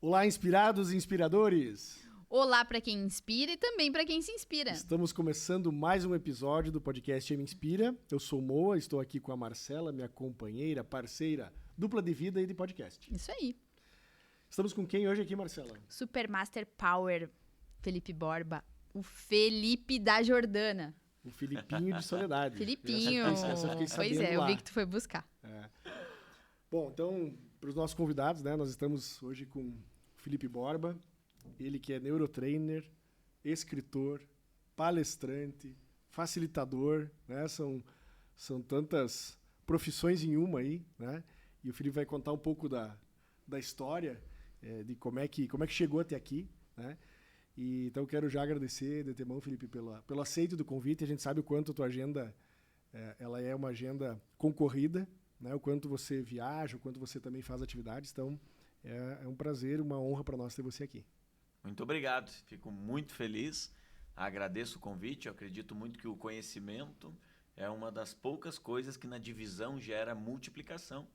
Olá, inspirados e inspiradores! Olá para quem inspira e também para quem se inspira. Estamos começando mais um episódio do podcast Me Inspira. Eu sou o Moa, estou aqui com a Marcela, minha companheira, parceira, dupla de vida e de podcast. Isso aí. Estamos com quem hoje aqui, Marcela? Supermaster Power, Felipe Borba, o Felipe da Jordana. O Filipinho de Soledade. Filipinho. Essa eu fiquei sabendo Pois é, eu lá. vi que tu foi buscar. Bom, então, para os nossos convidados, né, nós estamos hoje com o Felipe Borba, ele que é neurotrainer, escritor, palestrante, facilitador, né, são tantas profissões em uma aí, né, e o Felipe vai contar um pouco da história, de como é que chegou até aqui, né, e então eu quero já agradecer de antemão, Felipe, pelo aceito do convite. A gente sabe o quanto a tua agenda, ela é uma agenda concorrida, né? O quanto você viaja, o quanto você também faz atividades. Então, é um prazer, uma honra para nós ter você aqui. Muito obrigado. Fico muito feliz. Agradeço o convite. Eu acredito muito que o conhecimento é uma das poucas coisas que na divisão gera multiplicação.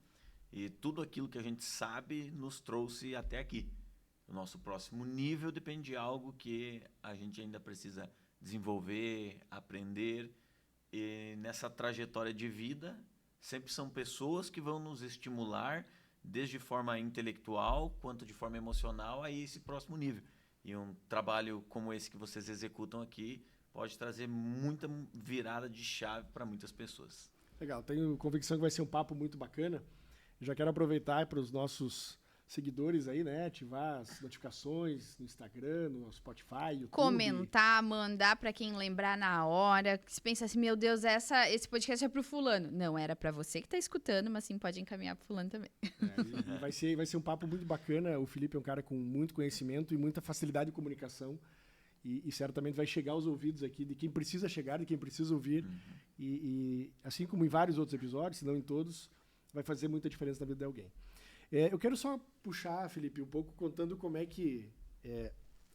E tudo aquilo que a gente sabe nos trouxe até aqui. O nosso próximo nível depende de algo que a gente ainda precisa desenvolver, aprender. E nessa trajetória de vida, sempre são pessoas que vão nos estimular, desde de forma intelectual quanto de forma emocional, a esse próximo nível. E um trabalho como esse que vocês executam aqui pode trazer muita virada de chave para muitas pessoas. Legal, tenho convicção que vai ser um papo muito bacana. Já quero aproveitar para os nossos seguidores aí, né? Ativar as notificações no Instagram, no Spotify, YouTube. Comentar, mandar para quem lembrar na hora. Se pensa assim, meu Deus, esse podcast é pro fulano. Não, era para você que tá escutando, mas sim pode encaminhar pro fulano também. E vai ser um papo muito bacana. O Felipe é um cara com muito conhecimento e muita facilidade de comunicação. E certamente vai chegar aos ouvidos aqui de quem precisa chegar, de quem precisa ouvir. E assim como em vários outros episódios, se não em todos, vai fazer muita diferença na vida de alguém. Eu quero só puxar, Felipe, um pouco contando como é que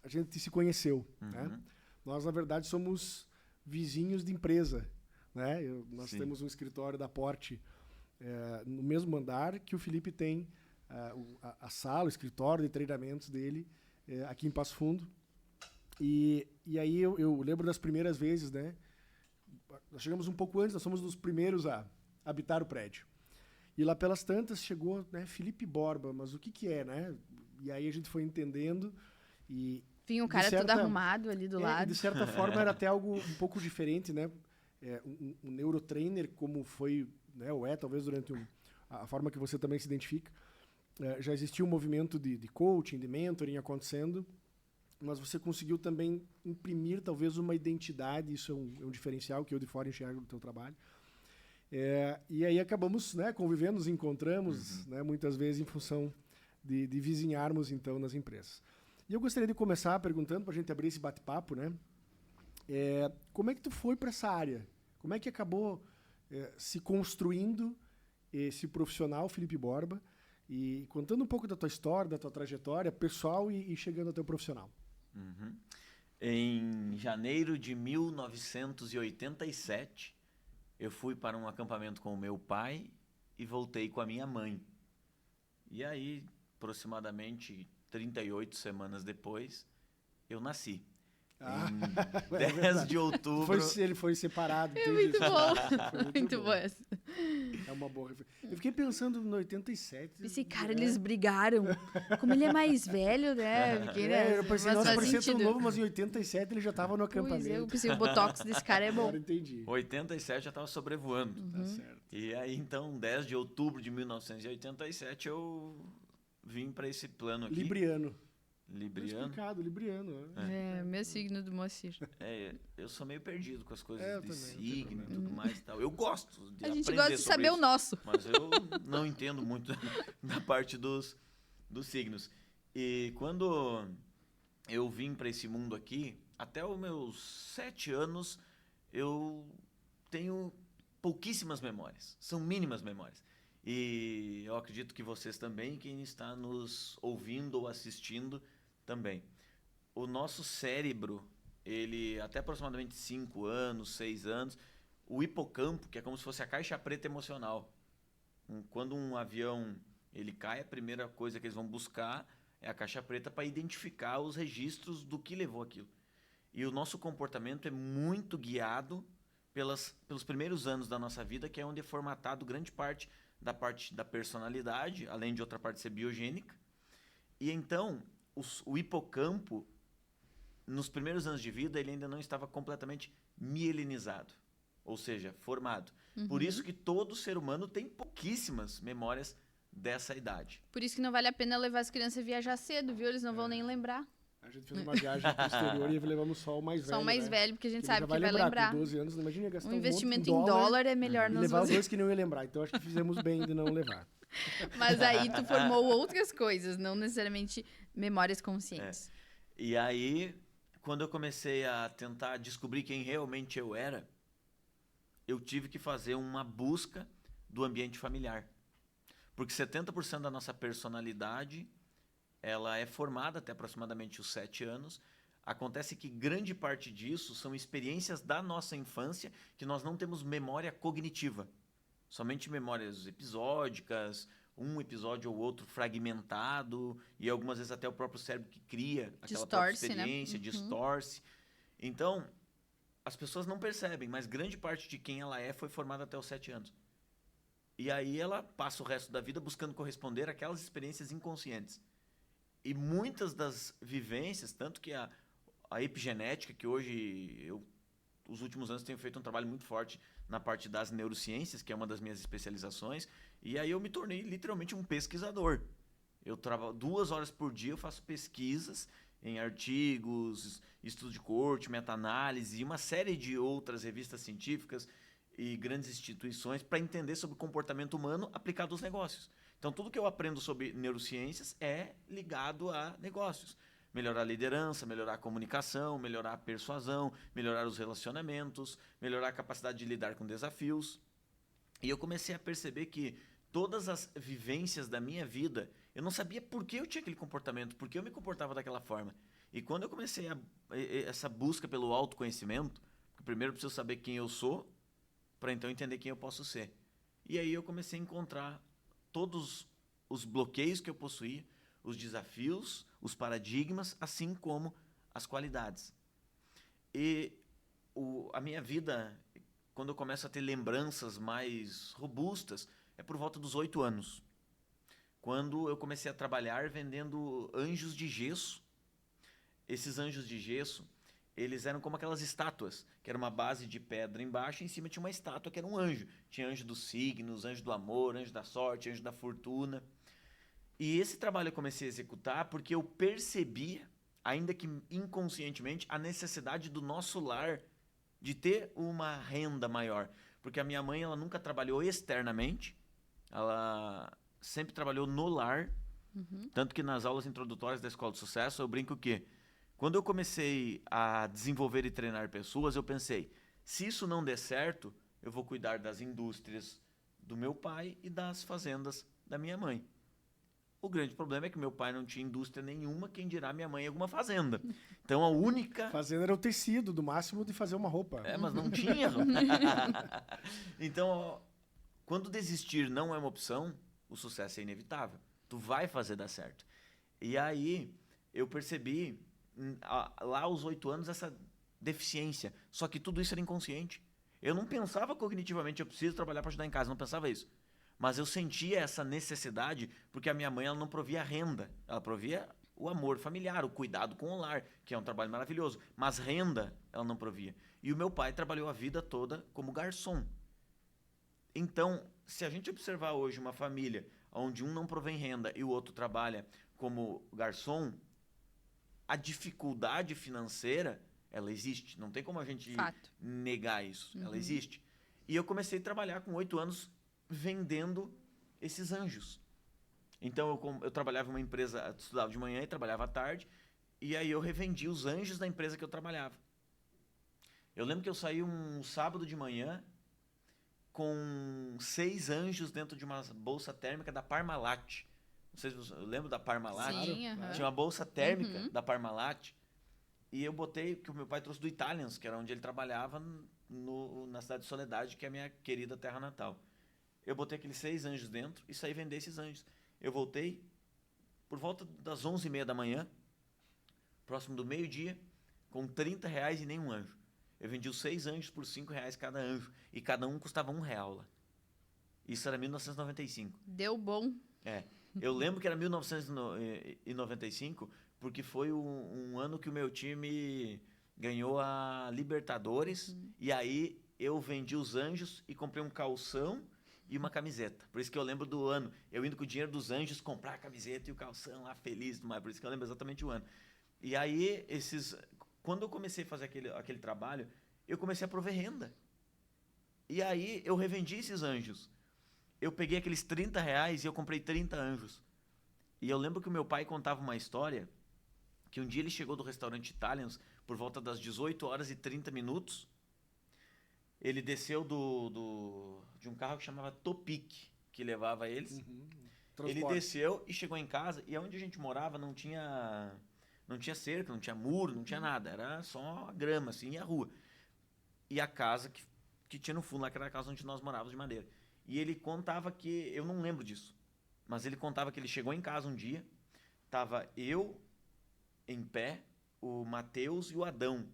a gente se conheceu. Né? Nós, na verdade, somos vizinhos de empresa. Né? Nós temos um escritório da Porte no mesmo andar que o Felipe tem a sala, o escritório de treinamentos dele aqui em Passo Fundo. E aí eu lembro das primeiras vezes, né? Nós chegamos um pouco antes, nós somos dos primeiros a habitar o prédio. E lá pelas tantas chegou, né, Felipe Borba, mas o que é, né? E aí a gente foi entendendo e... Vinha um cara todo arrumado ali do lado. De certa forma era até algo um pouco diferente, né? Um neurotrainer, como foi, né, ou talvez durante a forma que você também se identifica. Já existia um movimento de coaching, de mentoring acontecendo, mas você conseguiu também imprimir talvez uma identidade, isso é um diferencial que eu de fora enxergo do teu trabalho. E aí acabamos, né, convivendo, nos encontramos, né, muitas vezes em função de vizinharmos então nas empresas. E eu gostaria de começar perguntando, para a gente abrir esse bate-papo, né, como é que tu foi para essa área? Como é que acabou se construindo esse profissional, Felipe Borba, e contando um pouco da tua história, da tua trajetória pessoal e chegando ao teu profissional? Em janeiro de 1987, eu fui para um acampamento com o meu pai e voltei com a minha mãe. E aí, aproximadamente 38 semanas depois, eu nasci. Em 10 de outubro... Ele foi separado. É muito bom. Muito bom essa. É uma boa referência. Eu fiquei pensando no 87. Esse cara, eles brigaram. Como ele é mais velho, né? Porque, eu pensei, nossa, parecia tão novo, mas em 87 ele já estava no acampamento. Eu pensei, o botox desse cara é bom. Agora entendi. 87 já estava sobrevoando. Tá certo. E aí, então, 10 de outubro de 1987, eu vim para esse plano aqui. Libriano. Libriano. Meu signo do Moacir. Eu sou meio perdido com as coisas de também, signo e tudo mais e tal. Eu gosto de A gente aprender gosta de sobre saber isso, o nosso. mas eu não entendo muito da parte dos signos. E quando eu vim para esse mundo aqui, até os meus 7 anos, eu tenho pouquíssimas memórias. São mínimas memórias. E eu acredito que vocês também, quem está nos ouvindo ou assistindo, também. O nosso cérebro, ele até aproximadamente 5 anos, 6 anos, o hipocampo, que é como se fosse a caixa preta emocional. Quando um avião ele cai, a primeira coisa que eles vão buscar é a caixa preta para identificar os registros do que levou aquilo. E o nosso comportamento é muito guiado pelos primeiros anos da nossa vida, que é onde é formatado grande parte da personalidade, além de outra parte ser biogênica. E então, o hipocampo, nos primeiros anos de vida, ele ainda não estava completamente mielinizado, ou seja, formado. Por isso que todo ser humano tem pouquíssimas memórias dessa idade. Por isso que não vale a pena levar as crianças a viajar cedo, viu? Eles não vão nem lembrar. A gente fez uma viagem pro exterior e levamos só o mais velho. Só o mais né? velho, porque a gente Ele sabe já que vai lembrar. Com 12 anos, imagina gastar Um investimento monte em dólar é melhor e não levar os fazer. dois que não ia lembrar. Então acho que fizemos bem de não levar. Mas aí tu formou outras coisas, não necessariamente memórias conscientes. E aí, quando eu comecei a tentar descobrir quem realmente eu era, eu tive que fazer uma busca do ambiente familiar. Porque 70% da nossa personalidade, ela é formada até aproximadamente os 7 anos. Acontece que grande parte disso são experiências da nossa infância que nós não temos memória cognitiva. Somente memórias episódicas, um episódio ou outro fragmentado, e algumas vezes até o próprio cérebro que cria aquela própria experiência, né? Distorce. Então, as pessoas não percebem, mas grande parte de quem ela é foi formada até os 7 anos. E aí ela passa o resto da vida buscando corresponder àquelas experiências inconscientes. E muitas das vivências, tanto que a epigenética, que hoje os últimos anos tenho feito um trabalho muito forte na parte das neurociências, que é uma das minhas especializações, e aí eu me tornei literalmente um pesquisador. Eu trabalho 2 horas por dia, eu faço pesquisas em artigos, estudo de corte, meta-análise e uma série de outras revistas científicas e grandes instituições para entender sobre o comportamento humano aplicado aos negócios. Então, tudo que eu aprendo sobre neurociências é ligado a negócios. Melhorar a liderança, melhorar a comunicação, melhorar a persuasão, melhorar os relacionamentos, melhorar a capacidade de lidar com desafios. E eu comecei a perceber que todas as vivências da minha vida, eu não sabia por que eu tinha aquele comportamento, por que eu me comportava daquela forma. E quando eu comecei essa busca pelo autoconhecimento, primeiro eu preciso saber quem eu sou, para então entender quem eu posso ser. E aí eu comecei a encontrar todos os bloqueios que eu possuía, os desafios, os paradigmas, assim como as qualidades. E a minha vida, quando eu começo a ter lembranças mais robustas, é por volta dos 8 anos. Quando eu comecei a trabalhar vendendo anjos de gesso. Esses anjos de gesso, eles eram como aquelas estátuas, que era uma base de pedra embaixo, e em cima tinha uma estátua que era um anjo. Tinha anjo dos signos, anjo do amor, anjo da sorte, anjo da fortuna. E esse trabalho eu comecei a executar porque eu percebi, ainda que inconscientemente, a necessidade do nosso lar de ter uma renda maior. Porque a minha mãe, ela nunca trabalhou externamente, ela sempre trabalhou no lar. Tanto que nas aulas introdutórias da Escola de Sucesso eu brinco que quando eu comecei a desenvolver e treinar pessoas, eu pensei, se isso não der certo, eu vou cuidar das indústrias do meu pai e das fazendas da minha mãe. O grande problema é que meu pai não tinha indústria nenhuma, quem dirá minha mãe alguma fazenda. Então a única... Fazenda era o tecido, do máximo de fazer uma roupa. Mas não tinha. Então, quando desistir não é uma opção, o sucesso é inevitável. Tu vai fazer dar certo. E aí eu percebi... lá aos 8 anos, essa deficiência. Só que tudo isso era inconsciente. Eu não pensava cognitivamente, eu preciso trabalhar para ajudar em casa, não pensava isso. Mas eu sentia essa necessidade porque a minha mãe, ela não provia renda. Ela provia o amor familiar, o cuidado com o lar, que é um trabalho maravilhoso. Mas renda, ela não provia. E o meu pai trabalhou a vida toda como garçom. Então, se a gente observar hoje uma família onde um não provém renda e o outro trabalha como garçom, a dificuldade financeira, ela existe. Não tem como a gente negar isso. Ela existe. E eu comecei a trabalhar com 8 anos vendendo esses anjos. Então, eu trabalhava em uma empresa, estudava de manhã e trabalhava à tarde, e aí eu revendia os anjos da empresa que eu trabalhava. Eu lembro que eu saí um sábado de manhã com 6 anjos dentro de uma bolsa térmica da Parmalat. Não sei se você lembra da Parmalat. Sim, Tinha uma bolsa térmica da Parmalat. E eu botei, que o meu pai trouxe do Italians, que era onde ele trabalhava na cidade de Soledade, que é a minha querida terra natal. Eu botei aqueles 6 anjos dentro e saí vender esses anjos. Eu voltei por volta das 11h30 da manhã, próximo do meio-dia, com R$30 e nenhum anjo. Eu vendi os 6 anjos por R$5 cada anjo. E cada um custava R$1 lá. Isso era 1995. Deu bom. Eu lembro que era 1995, porque foi um ano que o meu time ganhou a Libertadores. E aí eu vendi os anjos e comprei um calção e uma camiseta. Por isso que eu lembro do ano. Eu indo com o dinheiro dos anjos comprar a camiseta e o calção lá feliz. Por isso que eu lembro exatamente o ano. E aí, quando eu comecei a fazer aquele trabalho, eu comecei a prover renda. E aí eu revendi esses anjos. Eu peguei aqueles R$30 e eu comprei 30 anjos. E eu lembro que o meu pai contava uma história que um dia ele chegou do restaurante Italians por volta das 18h30. Ele desceu de um carro que chamava Topic, que levava eles. Ele desceu e chegou em casa, e onde a gente morava não tinha cerca, não tinha muro, não tinha nada. Era só a grama, assim, e a rua. E a casa que tinha no fundo lá, que era a casa onde nós morávamos de madeira. E ele contava que... Eu não lembro disso. Mas ele contava que ele chegou em casa um dia, tava eu em pé, o Matheus e o Adão,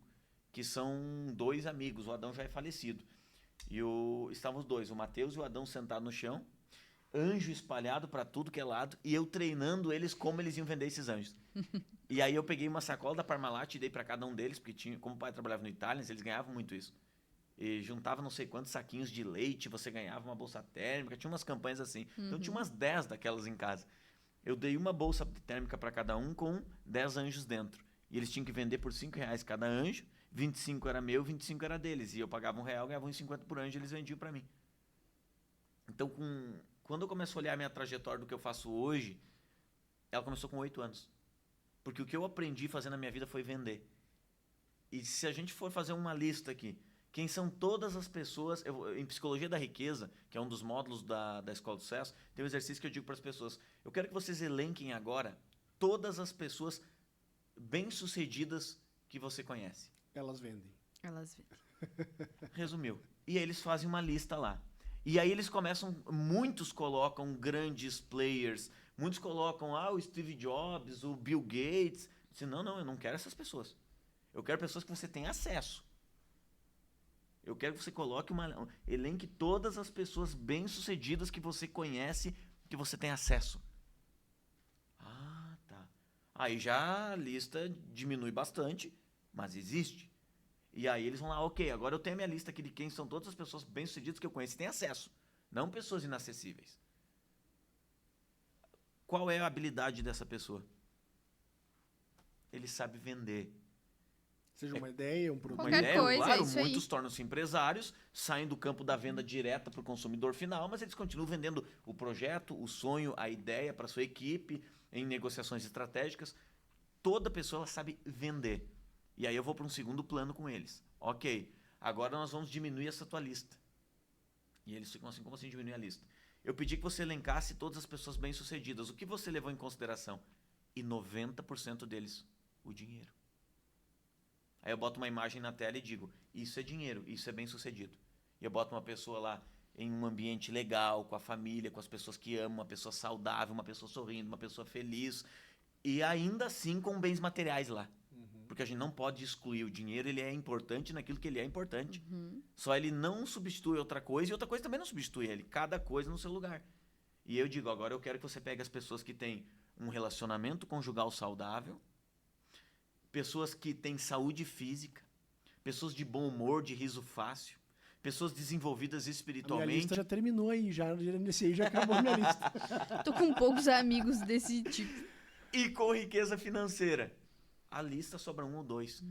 que são 2 amigos. O Adão já é falecido. E estavam os dois, o Matheus e o Adão sentados no chão, anjo espalhado para tudo que é lado, e eu treinando eles como eles iam vender esses anjos. E aí eu peguei uma sacola da Parmalat e dei para cada um deles, porque como o pai trabalhava no Italians, eles ganhavam muito isso. E juntava não sei quantos saquinhos de leite, você ganhava uma bolsa térmica, tinha umas campanhas assim. Então tinha umas 10 daquelas em casa. Eu dei uma bolsa térmica para cada um com 10 anjos dentro. E eles tinham que vender por R$5 cada anjo, 25 era meu, 25 era deles. E eu pagava R$1, ganhava R$1,50 por anjo e eles vendiam para mim. Então, quando eu começo a olhar a minha trajetória do que eu faço hoje, ela começou com 8 anos. Porque o que eu aprendi fazendo na minha vida foi vender. E se a gente for fazer uma lista aqui, quem são todas as pessoas... em Psicologia da Riqueza, que é um dos módulos da Escola do Sucesso, tem um exercício que eu digo para as pessoas. Eu quero que vocês elenquem agora todas as pessoas bem-sucedidas que você conhece. Elas vendem. Resumiu. E aí eles fazem uma lista lá. E aí eles começam... Muitos colocam grandes players. Muitos colocam o Steve Jobs, o Bill Gates. Não, eu não quero essas pessoas. Eu quero pessoas que você tem acesso. Eu quero que você coloque elenque todas as pessoas bem-sucedidas que você conhece, que você tem acesso. Ah, tá. Aí já a lista diminui bastante, mas existe. E aí eles vão lá, ok, agora eu tenho a minha lista aqui de quem são todas as pessoas bem-sucedidas que eu conheço e têm acesso. Não pessoas inacessíveis. Qual é a habilidade dessa pessoa? Ele sabe vender. Seja uma ideia, um produto. Qualquer coisa, claro, isso aí. muitos tornam-se empresários, saem do campo da venda direta para o consumidor final, mas eles continuam vendendo o projeto, o sonho, a ideia para sua equipe, em negociações estratégicas. Toda pessoa ela sabe vender. E aí eu vou para um segundo plano com eles. Ok, agora nós vamos diminuir essa tua lista. E eles ficam assim, como assim diminuir a lista? Eu pedi que você elencasse todas as pessoas bem-sucedidas. O que você levou em consideração? E 90% deles, o dinheiro. Aí eu boto uma imagem na tela e digo, isso é dinheiro, isso é bem-sucedido. E eu boto uma pessoa lá em um ambiente legal, com a família, com as pessoas que amam, uma pessoa saudável, uma pessoa sorrindo, uma pessoa feliz. E ainda assim com bens materiais lá. Porque a gente não pode excluir o dinheiro, ele é importante naquilo que ele é importante. Só ele não substitui outra coisa e outra coisa também não substitui ele. Cada coisa no seu lugar. E eu digo, agora eu quero que você pegue as pessoas que têm um relacionamento conjugal saudável, pessoas que têm saúde física, pessoas de bom humor, de riso fácil, pessoas desenvolvidas espiritualmente. A minha lista já terminou aí, nesse aí já acabou a minha lista. Tô com poucos amigos desse tipo. E com riqueza financeira. A lista sobra 1 ou 2.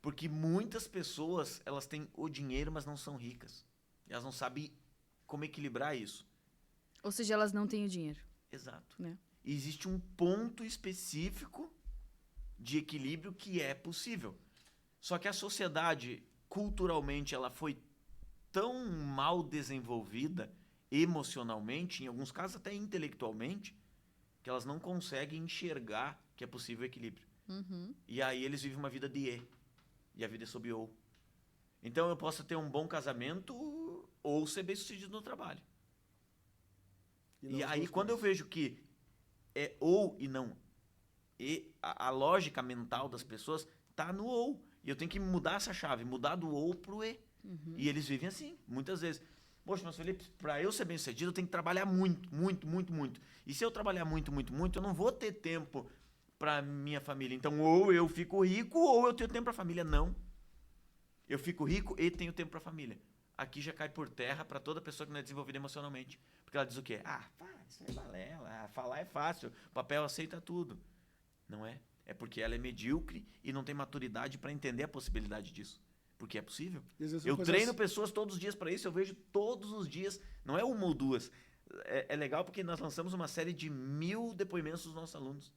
Porque muitas pessoas, elas têm o dinheiro, mas não são ricas. Elas não sabem como equilibrar isso. Ou seja, elas não têm o dinheiro. Exato. Né? E existe um ponto específico de equilíbrio que é possível. Só que a sociedade, culturalmente, ela foi tão mal desenvolvida emocionalmente, em alguns casos até intelectualmente, que elas não conseguem enxergar que é possível equilíbrio. E aí eles vivem uma vida de E. E a vida é sob ou. Então eu posso ter um bom casamento ou ser bem-sucedido no trabalho. E aí quando eu vejo que é ou e não E a lógica mental das pessoas tá no ou. E eu tenho que mudar essa chave, mudar do ou pro e. E eles vivem assim, muitas vezes. Poxa, mas Felipe, para eu ser bem-sucedido, eu tenho que trabalhar muito, muito, muito, muito. E se eu trabalhar muito, muito, muito, eu não vou ter tempo para minha família. Então, ou eu fico rico, ou eu tenho tempo para a família. Não. Eu fico rico e tenho tempo para a família. Aqui já cai por terra para toda pessoa que não é desenvolvida emocionalmente. Porque ela diz o quê? Isso é balela, falar é fácil, papel aceita tudo. Não é. É porque ela é medíocre e não tem maturidade para entender a possibilidade disso. Porque é possível. Eu treino pessoas todos os dias para isso, eu vejo todos os dias, não é uma ou duas. É legal porque nós lançamos uma série de 1000 depoimentos dos nossos alunos.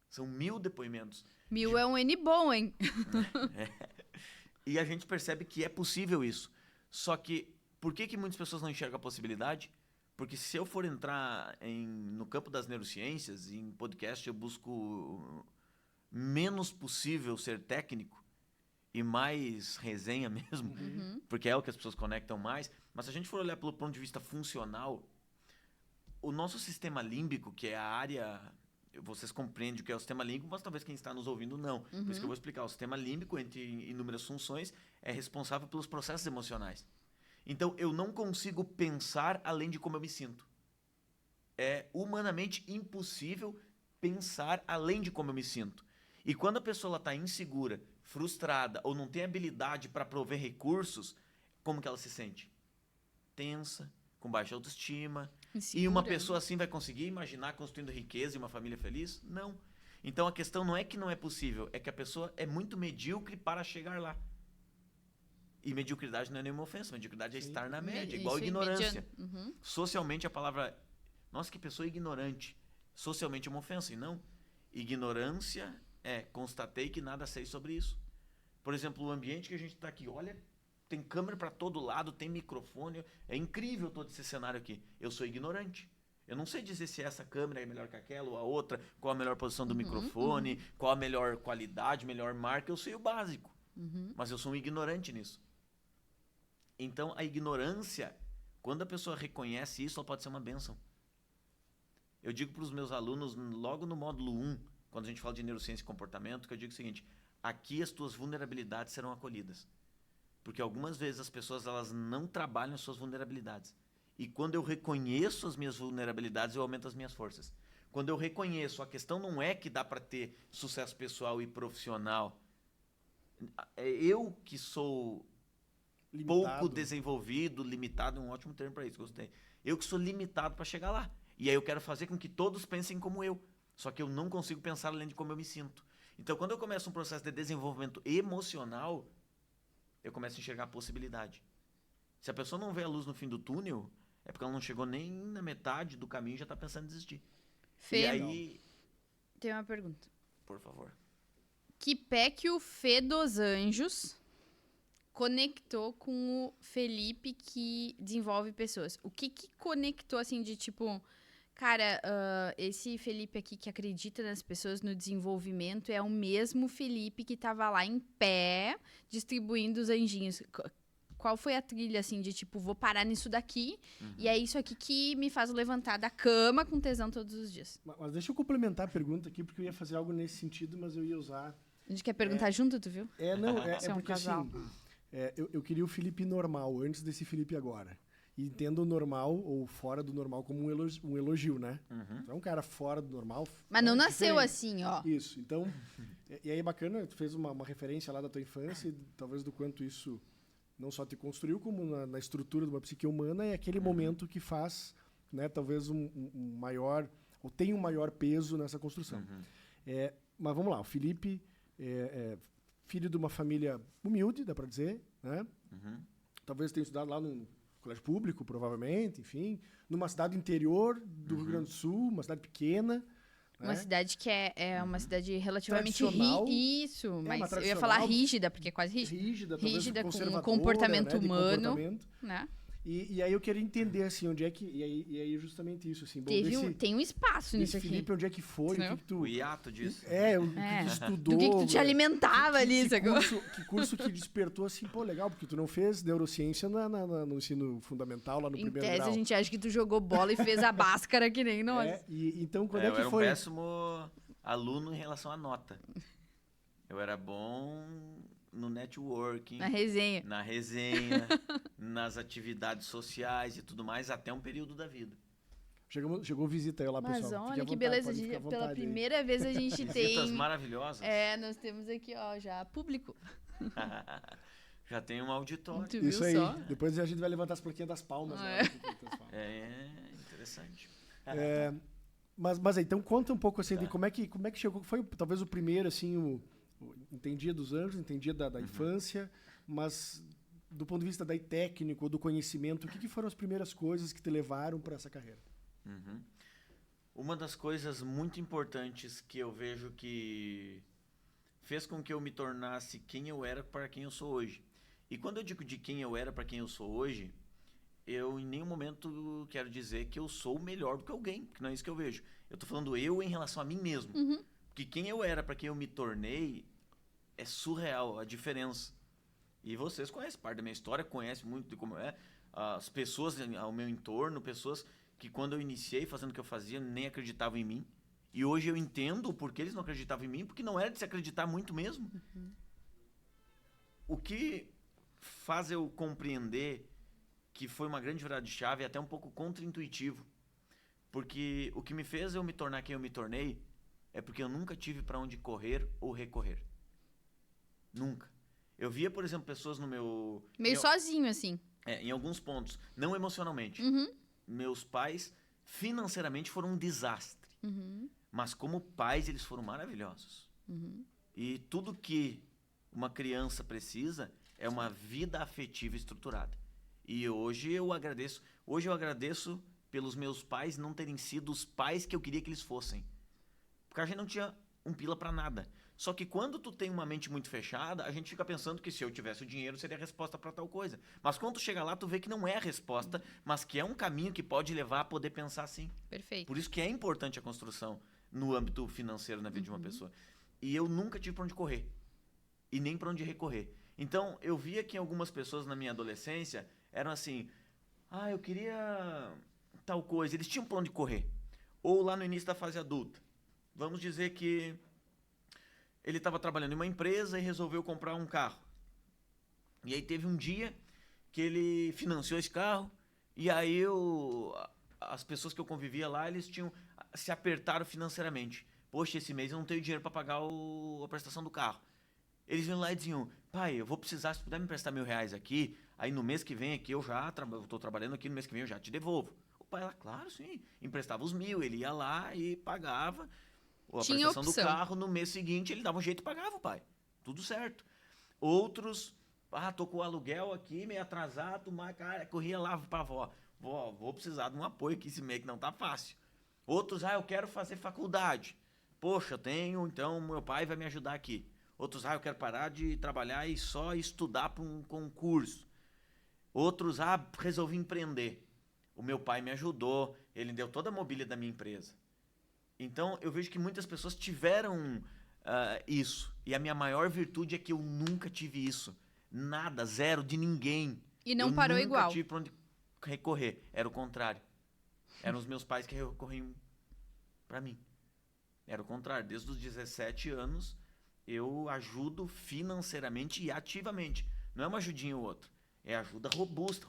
São 1000 depoimentos. 1000 é um N bom, hein? E a gente percebe que é possível isso. Só que, por que muitas pessoas não enxergam a possibilidade? Porque se eu for entrar no campo das neurociências, em podcast eu busco menos possível ser técnico e mais resenha mesmo, porque é o que as pessoas conectam mais. Mas se a gente for olhar pelo ponto de vista funcional, o nosso sistema límbico, que é a área... Vocês compreendem o que é o sistema límbico, mas talvez quem está nos ouvindo não. Por isso que eu vou explicar. O sistema límbico, entre inúmeras funções, é responsável pelos processos emocionais. Então, eu não consigo pensar além de como eu me sinto. É humanamente impossível pensar além de como eu me sinto. E quando a pessoa está insegura, frustrada ou não tem habilidade para prover recursos, como que ela se sente? Tensa, com baixa autoestima. Insegura. E uma pessoa assim vai conseguir imaginar construindo riqueza e uma família feliz? Não. Então a questão não é que não é possível, é que a pessoa é muito medíocre para chegar lá. E mediocridade não é nenhuma ofensa, mediocridade é estar na média, igual ignorância. Socialmente a palavra... Nossa, que pessoa ignorante. Socialmente é uma ofensa, e não. Ignorância é constatei que nada sei sobre isso. Por exemplo, o ambiente que a gente está aqui, olha, tem câmera para todo lado, tem microfone, é incrível todo esse cenário aqui. Eu sou ignorante. Eu não sei dizer se essa câmera é melhor que aquela ou a outra, qual a melhor posição do microfone, qual a melhor qualidade, melhor marca, eu sei o básico. Mas eu sou um ignorante nisso. Então, a ignorância, quando a pessoa reconhece isso, ela pode ser uma bênção. Eu digo para os meus alunos, logo no módulo 1, quando a gente fala de neurociência e comportamento, que eu digo o seguinte, aqui as tuas vulnerabilidades serão acolhidas. Porque algumas vezes as pessoas elas não trabalham as suas vulnerabilidades. E quando eu reconheço as minhas vulnerabilidades, eu aumento as minhas forças. Quando eu reconheço, a questão não é que dá para ter sucesso pessoal e profissional. É eu que sou limitado. Pouco desenvolvido, limitado, é um ótimo termo para isso, gostei. Eu que sou limitado para chegar lá. E aí eu quero fazer com que todos pensem como eu. Só que eu não consigo pensar além de como eu me sinto. Então, quando eu começo um processo de desenvolvimento emocional, eu começo a enxergar a possibilidade. Se a pessoa não vê a luz no fim do túnel, é porque ela não chegou nem na metade do caminho e já está pensando em desistir. Fê, e aí... Tem uma pergunta. Por favor. Que pé que o Fê dos Anjos conectou com o Felipe que desenvolve pessoas? O que conectou, assim, de tipo... Cara, esse Felipe aqui que acredita nas pessoas, no desenvolvimento, é o mesmo Felipe que tava lá em pé, distribuindo os anjinhos. Qual foi a trilha, assim, de tipo, vou parar nisso daqui, e é isso aqui que me faz levantar da cama com tesão todos os dias? Mas deixa eu complementar a pergunta aqui, porque eu ia fazer algo nesse sentido, mas eu ia usar... A gente quer perguntar junto, tu viu? É um porque casal. assim, eu queria o Felipe normal, antes desse Felipe agora. E entendo o normal ou fora do normal como um elogio, né? Tu é um cara fora do normal. Mas não nasceu diferente. assim, ó. Isso, então... E aí é bacana, tu fez uma referência lá da tua infância, e talvez do quanto isso não só te construiu, como na estrutura de uma psique humana, é aquele momento que faz, né, talvez um maior... Ou tem um maior peso nessa construção. Mas vamos lá, o Felipe é filho de uma família humilde, dá pra dizer, né? Talvez tenha estudado lá no colégio público, provavelmente, enfim, numa cidade interior do Rio Grande do Sul, uma cidade pequena. Uma cidade que é uma cidade relativamente tradicional. Isso, mas eu ia tradicional, falar rígida, porque é quase rígida. Rígida, Com um conservadora, comportamento né, de humano, comportamento. né? E aí eu queria entender, assim, onde é que... E aí justamente isso, assim... Bom, Tem um espaço nisso aqui. Felipe, onde é que foi? O que tu... O hiato disso. O que tu estudou. Do que tu te alimentava ali, sacou? Que curso que despertou, assim, pô, legal, porque tu não fez neurociência no ensino fundamental, lá no Em primeiro tese, grau. a gente acha que tu jogou bola e fez a báscara que nem nós. Então, quando é que eu era foi? um péssimo aluno em relação à nota. Eu era bom no networking, Na resenha. nas atividades sociais e tudo mais, até um período da vida. Chegou visita aí lá, Mas pessoal. olha que beleza, pela primeira vez a gente Visitas tem... maravilhosas. Nós temos aqui, ó, já público. Já tem um auditório. Tu viu Isso aí. só? Depois a gente vai levantar as plaquinhas das palmas. Né? Interessante. Mas aí, então conta um pouco assim de como é que chegou. Foi talvez o primeiro, assim, entendia dos anjos, entendia da infância, mas do ponto de vista daí técnico, do conhecimento, o que foram as primeiras coisas que te levaram para essa carreira? Uma das coisas muito importantes que eu vejo que fez com que eu me tornasse quem eu era para quem eu sou hoje. E quando eu digo de quem eu era para quem eu sou hoje, eu em nenhum momento quero dizer que eu sou melhor do que alguém, porque não é isso que eu vejo. Eu tô falando eu em relação a mim mesmo. Porque quem eu era para quem eu me tornei é surreal a diferença. E vocês conhecem parte da minha história, conhecem muito de como é. As pessoas ao meu entorno, pessoas que quando eu iniciei fazendo o que eu fazia, nem acreditavam em mim. E hoje eu entendo o porquê eles não acreditavam em mim, porque não era de se acreditar muito mesmo. O que faz eu compreender que foi uma grande virada de chave, é até um pouco contra-intuitivo. Porque o que me fez eu me tornar quem eu me tornei é porque eu nunca tive para onde correr ou recorrer. Nunca. Eu via, por exemplo, pessoas no meu... Meio sozinho, assim. Em alguns pontos. Não emocionalmente. Meus pais, financeiramente, foram um desastre. Mas como pais, eles foram maravilhosos. E tudo que uma criança precisa é uma vida afetiva estruturada. E hoje eu agradeço pelos meus pais não terem sido os pais que eu queria que eles fossem. Porque a gente não tinha um pila pra nada. Só que quando tu tem uma mente muito fechada, a gente fica pensando que se eu tivesse o dinheiro seria a resposta pra tal coisa. Mas quando tu chega lá, tu vê que não é a resposta, mas que é um caminho que pode levar a poder pensar assim. Perfeito. Por isso que é importante a construção no âmbito financeiro na vida de uma pessoa. E eu nunca tive pra onde correr. E nem pra onde recorrer. Então, eu via que algumas pessoas na minha adolescência eram assim, eu queria tal coisa. Eles tinham pra onde correr. Ou lá no início da fase adulta. Vamos dizer que ele estava trabalhando em uma empresa e resolveu comprar um carro. E aí teve um dia que ele financiou esse carro e aí as pessoas que eu convivia lá, eles se apertaram financeiramente. Poxa, esse mês eu não tenho dinheiro para pagar a prestação do carro. Eles iam lá e diziam, pai, eu vou precisar, se puder me emprestar R$1.000 aqui, aí no mês que vem aqui eu estou trabalhando aqui, no mês que vem eu já te devolvo. O pai lá, claro, sim, emprestava os 1.000, ele ia lá e pagava a prestação do carro, no mês seguinte ele dava um jeito e pagava o pai. Tudo certo. Outros, tô com o aluguel aqui, meio atrasado, mas cara, corria lá pra avó. Vó, vou precisar de um apoio aqui esse mês que não tá fácil. Outros, eu quero fazer faculdade. Poxa, eu tenho, então meu pai vai me ajudar aqui. Outros, eu quero parar de trabalhar e só estudar para um concurso. Outros, resolvi empreender. O meu pai me ajudou, ele deu toda a mobília da minha empresa. Então, eu vejo que muitas pessoas tiveram isso. E a minha maior virtude é que eu nunca tive isso. Nada, zero, de ninguém. E não parou igual. Eu nunca tive pra onde recorrer. Era o contrário. Eram os meus pais que recorriam pra mim. Era o contrário. Desde os 17 anos, eu ajudo financeiramente e ativamente. Não é uma ajudinha ou outra. É ajuda robusta.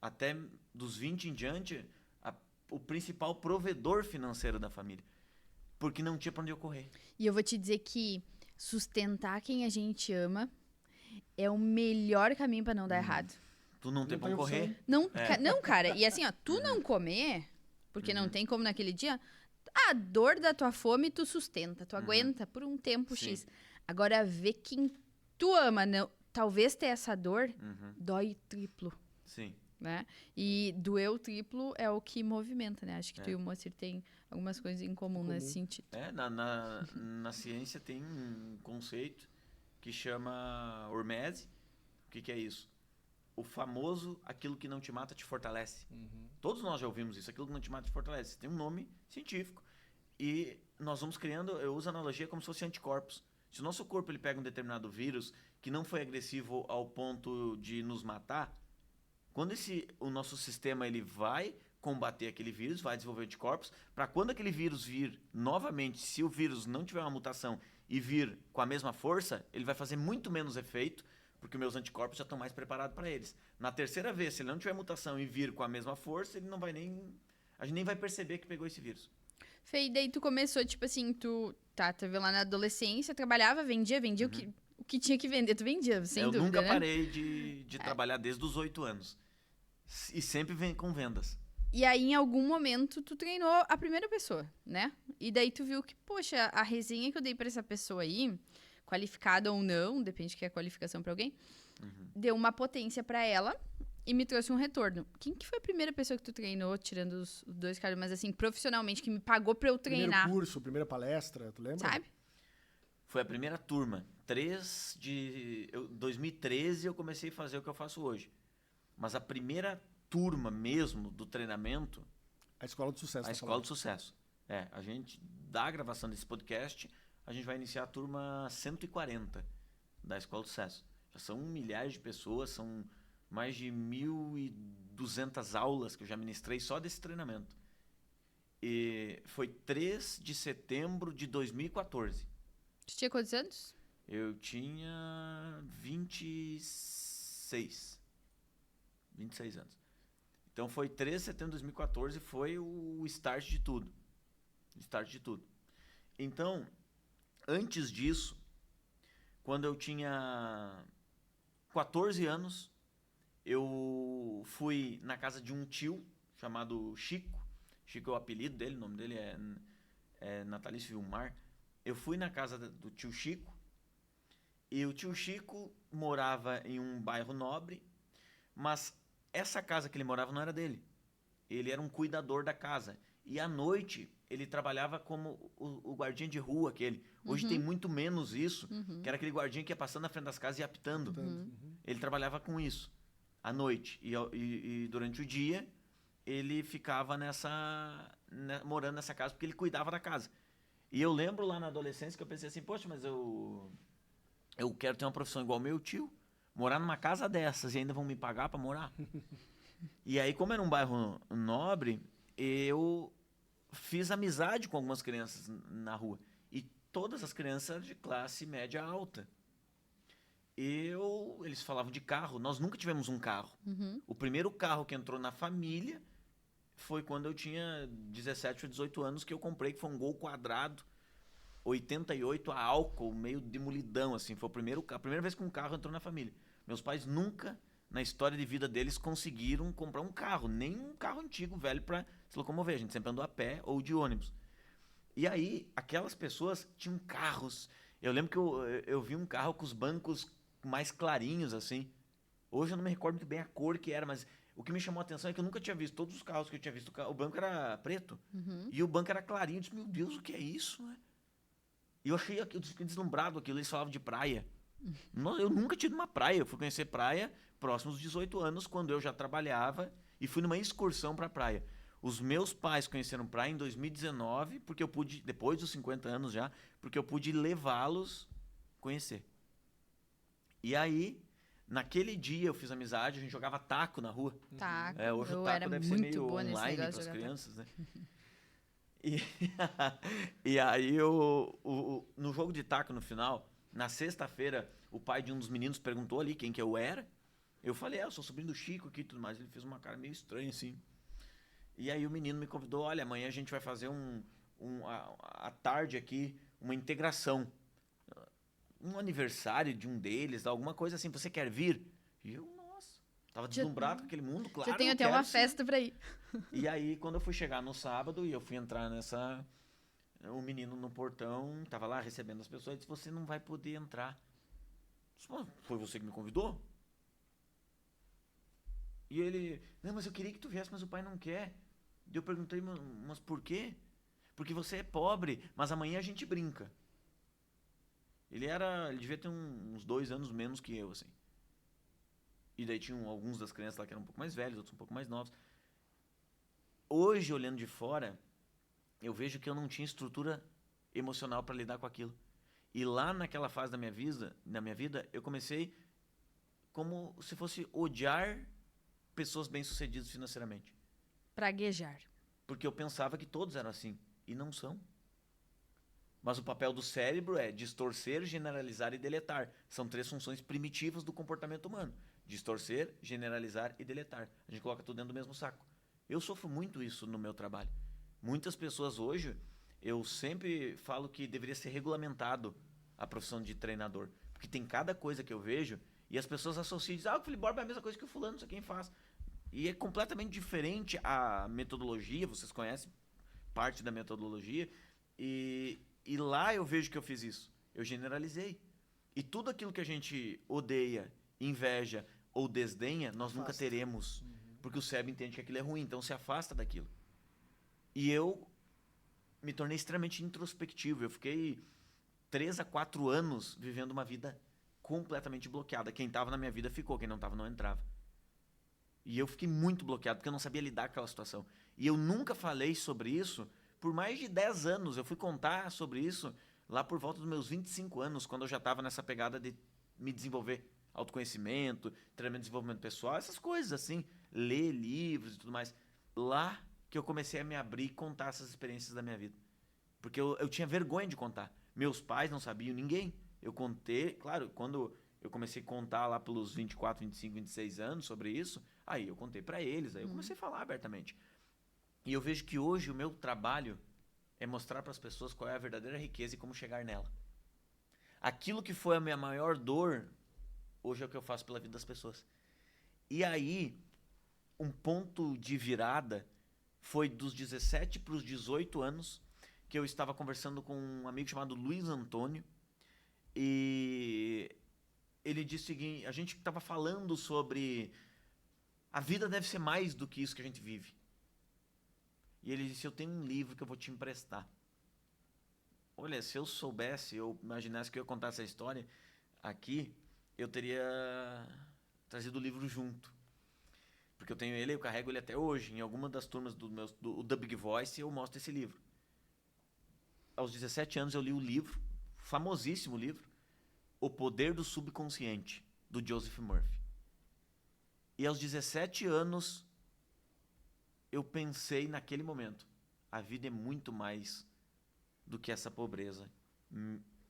Até dos 20 em diante, o principal provedor financeiro da família. Porque não tinha pra onde eu correr. E eu vou te dizer que sustentar quem a gente ama é o melhor caminho pra não dar errado. Tu não tem pra onde correr? Não, não, cara. E assim, tu não comer, porque não tem como naquele dia, a dor da tua fome tu sustenta, tu aguenta por um tempo X. Agora, ver quem tu ama, talvez ter essa dor, dói triplo. Sim. Né? E doer o triplo é o que movimenta, né? Acho que tu e o Moacir têm algumas coisas em comum nesse sentido. Na ciência tem um conceito que chama hormese. O que é isso? O famoso, aquilo que não te mata te fortalece. Todos nós já ouvimos isso, aquilo que não te mata te fortalece. Tem um nome científico. E nós vamos criando, eu uso a analogia como se fosse anticorpos. Se o nosso corpo ele pega um determinado vírus que não foi agressivo ao ponto de nos matar, quando o nosso sistema ele vai combater aquele vírus, vai desenvolver anticorpos, para quando aquele vírus vir novamente, se o vírus não tiver uma mutação e vir com a mesma força, ele vai fazer muito menos efeito, porque meus anticorpos já estão mais preparados para eles. Na terceira vez, se ele não tiver mutação e vir com a mesma força, ele não vai nem... A gente nem vai perceber que pegou esse vírus. Fê, e daí tu começou, tipo assim, tu teve lá na adolescência, trabalhava, vendia o que tinha que vender, tu vendia, sem dúvida, Eu nunca né? parei de trabalhar desde os 8 anos. E sempre vem com vendas. E aí, em algum momento, tu treinou a primeira pessoa, né? E daí tu viu que, poxa, a resenha que eu dei pra essa pessoa aí, qualificada ou não, depende do que é a qualificação pra alguém, deu uma potência pra ela e me trouxe um retorno. Quem que foi a primeira pessoa que tu treinou, tirando os 2 caras, mas assim, profissionalmente, que me pagou pra eu treinar? Primeiro curso, primeira palestra, tu lembra? Sabe? Foi a primeira turma. 2013 eu comecei a fazer o que eu faço hoje. Mas a primeira turma mesmo do treinamento... A Escola do Sucesso. A Escola do Sucesso. A gente, da gravação desse podcast, a gente vai iniciar a turma 140 da Escola do Sucesso. Já são milhares de pessoas, são mais de 1.200 aulas que eu já ministrei só desse treinamento. E foi 3 de setembro de 2014. Tu tinha quantos anos? Eu tinha 26 anos. Então foi 13 de setembro de 2014, foi o start de tudo. Então, antes disso, quando eu tinha 14 anos, eu fui na casa de um tio chamado Chico. Chico é o apelido dele, o nome dele é Natalício Vilmar. Eu fui na casa do tio Chico, e o tio Chico morava em um bairro nobre, mas essa casa que ele morava não era dele. Ele era um cuidador da casa. E à noite ele trabalhava como o guardinha de rua aquele. Hoje tem muito menos isso, que era aquele guardinha que ia passando na frente das casas e ia apitando. Ele trabalhava com isso à noite. E durante o dia ele ficava morando nessa casa porque ele cuidava da casa. E eu lembro lá na adolescência que eu pensei assim, poxa, mas eu quero ter uma profissão igual meu tio. Morar numa casa dessas e ainda vão me pagar para morar? E aí, como era um bairro nobre, eu fiz amizade com algumas crianças na rua. E todas as crianças de classe média alta. Eles falavam de carro. Nós nunca tivemos um carro. O primeiro carro que entrou na família foi quando eu tinha 17 ou 18 anos, que eu comprei, que foi um Gol quadrado, 88 a álcool, meio demolidão, assim. Foi a primeira vez que um carro entrou na família. Meus pais nunca, na história de vida deles, conseguiram comprar um carro, nem um carro antigo, velho, para se locomover. A gente sempre andou a pé ou de ônibus. E aí, aquelas pessoas tinham carros. Eu lembro que eu vi um carro com os bancos mais clarinhos, assim. Hoje eu não me recordo muito bem a cor que era, mas o que me chamou a atenção é que eu nunca tinha visto. Todos os carros que eu tinha visto, o banco era preto. E o banco era clarinho. Eu disse, meu Deus, o que é isso, né? E eu fiquei deslumbrado aquilo. Eles falavam de praia. Eu nunca tinha ido numa praia. Eu fui conhecer praia próximos dos 18 anos, quando eu já trabalhava, e fui numa excursão pra praia. Os meus pais conheceram praia em 2019, porque eu pude, depois dos 50 anos já, porque eu pude levá-los conhecer. E aí, naquele dia eu fiz amizade, a gente jogava taco na rua. Taco. Hoje o taco deve ser meio online para as crianças, né? E aí, no jogo de taco, no final, na sexta-feira, o pai de um dos meninos perguntou ali quem que eu era. Eu falei, eu sou sobrinho do Chico aqui e tudo mais. Ele fez uma cara meio estranha, assim. E aí o menino me convidou, olha, amanhã a gente vai fazer à tarde aqui, uma integração. Um aniversário de um deles, alguma coisa assim, você quer vir? E eu, nossa, tava deslumbrado com aquele mundo, claro. Já tenho até uma festa pra ir. E aí, quando eu fui chegar no sábado e eu fui entrar o menino no portão, tava lá recebendo as pessoas, disse, você não vai poder entrar. Eu disse, foi você que me convidou? E ele, não, mas eu queria que tu viesse, mas o pai não quer. E eu perguntei, mas por quê? Porque você é pobre, mas amanhã a gente brinca. Ele devia ter uns 2 anos menos que eu, assim. E daí tinham alguns das crianças lá que eram um pouco mais velhos, outros um pouco mais novos. Hoje, olhando de fora, eu vejo que eu não tinha estrutura emocional para lidar com aquilo. E lá naquela fase da minha vida, eu comecei como se fosse odiar pessoas bem-sucedidas financeiramente. Praguejar. Porque eu pensava que todos eram assim. E não são. Mas o papel do cérebro é distorcer, generalizar e deletar. São 3 funções primitivas do comportamento humano. Distorcer, generalizar e deletar. A gente coloca tudo dentro do mesmo saco. Eu sofro muito isso no meu trabalho. Muitas pessoas hoje, eu sempre falo que deveria ser regulamentado a profissão de treinador. Porque tem cada coisa que eu vejo e as pessoas associam e dizem, o Felipe Borba é a mesma coisa que o fulano, não sei quem faz. E é completamente diferente a metodologia, vocês conhecem parte da metodologia, e lá eu vejo que eu fiz isso. Eu generalizei. E tudo aquilo que a gente odeia, inveja ou desdenha, nós nunca teremos. Porque o cérebro entende que aquilo é ruim, então se afasta daquilo. E eu me tornei extremamente introspectivo. Eu fiquei 3 a 4 anos vivendo uma vida completamente bloqueada. Quem estava na minha vida ficou, quem não estava não entrava. E eu fiquei muito bloqueado, porque eu não sabia lidar com aquela situação. E eu nunca falei sobre isso por mais de 10 anos. Eu fui contar sobre isso lá por volta dos meus 25 anos, quando eu já estava nessa pegada de me desenvolver. Autoconhecimento, treinamento de desenvolvimento pessoal, essas coisas assim. Ler livros e tudo mais. Lá que eu comecei a me abrir e contar essas experiências da minha vida. Porque eu tinha vergonha de contar. Meus pais não sabiam, ninguém. Eu contei, claro, quando eu comecei a contar lá pelos 24, 25, 26 anos sobre isso, aí eu contei pra eles, aí eu comecei a falar abertamente. E eu vejo que hoje o meu trabalho é mostrar para as pessoas qual é a verdadeira riqueza e como chegar nela. Aquilo que foi a minha maior dor, hoje é o que eu faço pela vida das pessoas. E aí, um ponto de virada foi dos 17 para os 18 anos, que eu estava conversando com um amigo chamado Luiz Antônio, e ele disse o seguinte, a gente estava falando sobre a vida deve ser mais do que isso que a gente vive. E ele disse, eu tenho um livro que eu vou te emprestar. Olha, se eu soubesse, eu imaginasse que eu ia contar essa história aqui, eu teria trazido o livro junto. Porque eu tenho ele, eu carrego ele até hoje. Em alguma das turmas do The Big Voice, eu mostro esse livro. Aos 17 anos eu li o livro, famosíssimo livro, O Poder do Subconsciente, do Joseph Murphy. E aos 17 anos, eu pensei naquele momento, a vida é muito mais do que essa pobreza,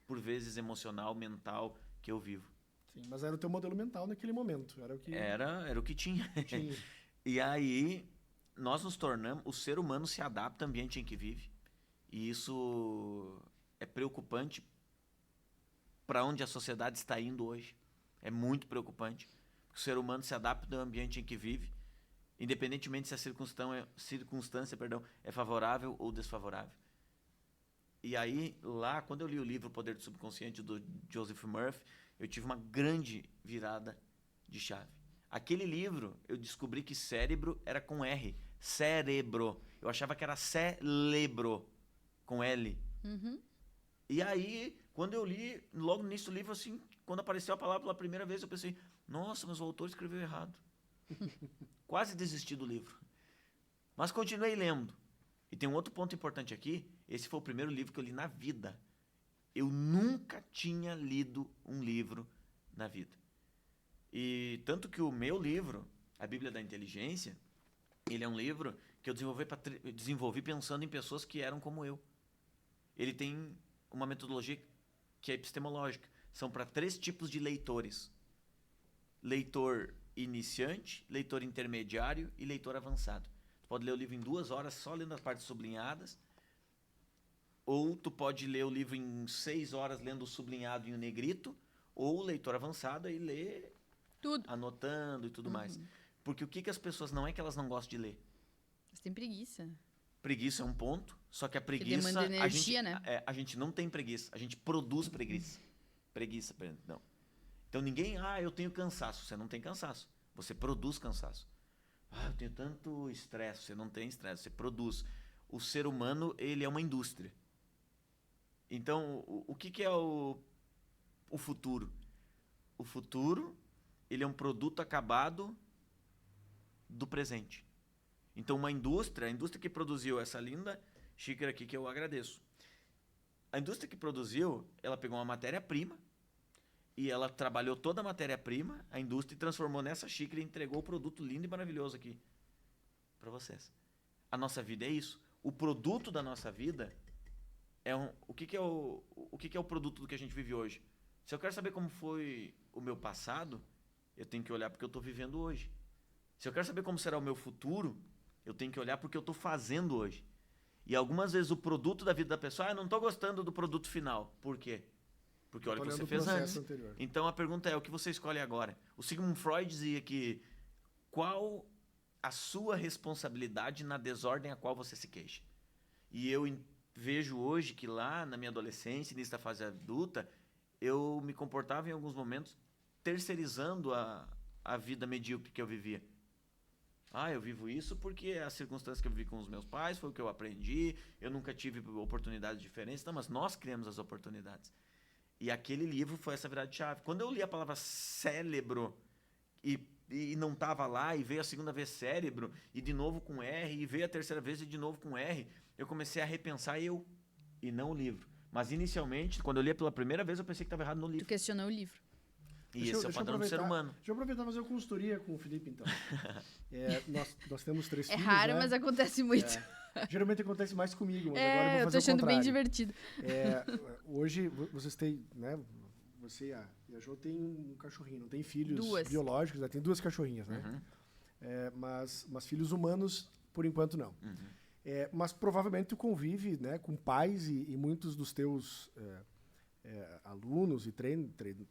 por vezes emocional, mental, que eu vivo. Sim, mas era o teu modelo mental naquele momento. Era o que tinha. tinha. E aí, nós nos tornamos, o ser humano se adapta ao ambiente em que vive. E isso é preocupante para onde a sociedade está indo hoje. É muito preocupante. Porque o ser humano se adapta ao ambiente em que vive, independentemente se a circunstância é favorável ou desfavorável. E aí, lá, quando eu li o livro O Poder do Subconsciente, do Joseph Murphy, eu tive uma grande virada de chave. Aquele livro, eu descobri que cérebro era com R. Cérebro. Eu achava que era cérebro, com L. Uhum. E aí, quando eu li, logo no início do livro, assim, quando apareceu a palavra pela primeira vez, eu pensei, nossa, mas o autor escreveu errado. Quase desisti do livro. Mas continuei lendo. E tem um outro ponto importante aqui. Esse foi o primeiro livro que eu li na vida. Eu nunca tinha lido um livro na vida. E tanto que o meu livro, A Bíblia da Inteligência, ele é um livro que eu desenvolvi pensando em pessoas que eram como eu. Ele tem uma metodologia que é epistemológica. São para 3 tipos de leitores. Leitor iniciante, leitor intermediário e leitor avançado. Tu pode ler o livro em 2 horas só lendo as partes sublinhadas, ou tu pode ler o livro em 6 horas lendo o sublinhado e o negrito, ou o leitor avançado aí lê Tudo. anotando e tudo mais. Porque o que as pessoas não é que elas não gostam de ler? Você tem preguiça. Preguiça é um ponto, só que a Que preguiça... demanda energia, né? A gente não tem preguiça, a gente produz preguiça. Preguiça, não. Então ninguém, eu tenho cansaço. Você não tem cansaço, você produz cansaço. Eu tenho tanto estresse. Você não tem estresse, você produz. O ser humano, ele é uma indústria. Então, o que é o futuro? O futuro, ele é um produto acabado do presente. Então, a indústria que produziu essa linda xícara aqui, que eu agradeço. A indústria que produziu, ela pegou uma matéria-prima e ela trabalhou toda a matéria-prima, a indústria, e transformou nessa xícara e entregou o produto lindo e maravilhoso aqui para vocês. a nossa vida é isso. O produto da nossa vida o que é o produto do que a gente vive hoje? Se eu quero saber como foi o meu passado, eu tenho que olhar porque eu estou vivendo hoje. Se eu quero saber como será o meu futuro, eu tenho que olhar porque eu estou fazendo hoje. E algumas vezes o produto da vida da pessoa, eu não estou gostando do produto final. Por quê? Porque olha o que você fez antes. Anterior. Então a pergunta é, o que você escolhe agora? O Sigmund Freud dizia que qual a sua responsabilidade na desordem a qual você se queixa? E eu vejo hoje que lá na minha adolescência, início da fase adulta, eu me comportava em alguns momentos terceirizando a vida medíocre que eu vivia. Eu vivo isso porque a circunstância que eu vivi com os meus pais foi o que eu aprendi, eu nunca tive oportunidades diferentes, não, mas nós criamos as oportunidades. E aquele livro foi essa virada de chave. Quando eu li a palavra cérebro e não estava lá, e veio a segunda vez cérebro, e de novo com R, e veio a terceira vez e de novo com R, eu comecei a repensar e não o livro. Mas inicialmente, quando eu li pela primeira vez, eu pensei que estava errado no livro. Tu questionou o livro. E esse é o padrão do ser humano. Deixa eu aproveitar e fazer uma consultoria com o Felipe, então. Nós temos 3 filhos, raro, né? Mas acontece muito. Geralmente acontece mais comigo, mas agora eu vou fazer eu tô achando bem divertido. Hoje, vocês têm, né? Você e a Jo tem um cachorrinho, não tem filhos 2 biológicos, né? Tem 2 cachorrinhas, né? Uhum. Mas filhos humanos, por enquanto, não. Uhum. Mas provavelmente tu convive, né, com pais e muitos dos teus alunos e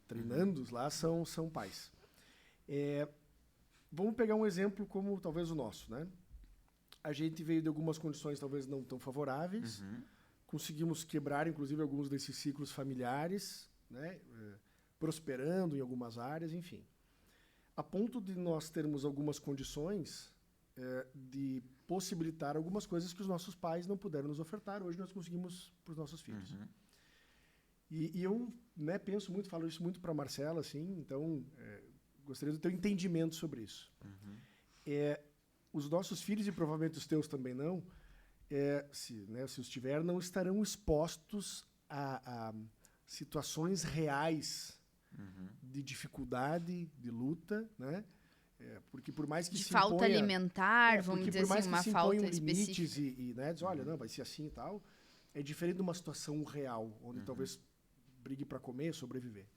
treinandos lá são pais. Vamos pegar um exemplo como talvez o nosso, né? A gente veio de algumas condições talvez não tão favoráveis, conseguimos quebrar inclusive alguns desses ciclos familiares, né? Prosperando em algumas áreas, enfim. A ponto de nós termos algumas condições de possibilitar algumas coisas que os nossos pais não puderam nos ofertar, hoje nós conseguimos para os nossos filhos. Uhum. E eu, né, penso muito, falo isso muito para a Marcela, assim, então gostaria do teu entendimento sobre isso. Uhum. Os nossos filhos, e provavelmente os teus também não, se os tiver, não estarão expostos a situações reais de dificuldade, de luta, né? Porque por mais que de se falta imponha, alimentar, vamos dizer assim, uma falta limites específica. e né, diz, olha, não, vai ser assim e tal, é diferente de uma situação real, onde talvez brigue para comer, sobreviver.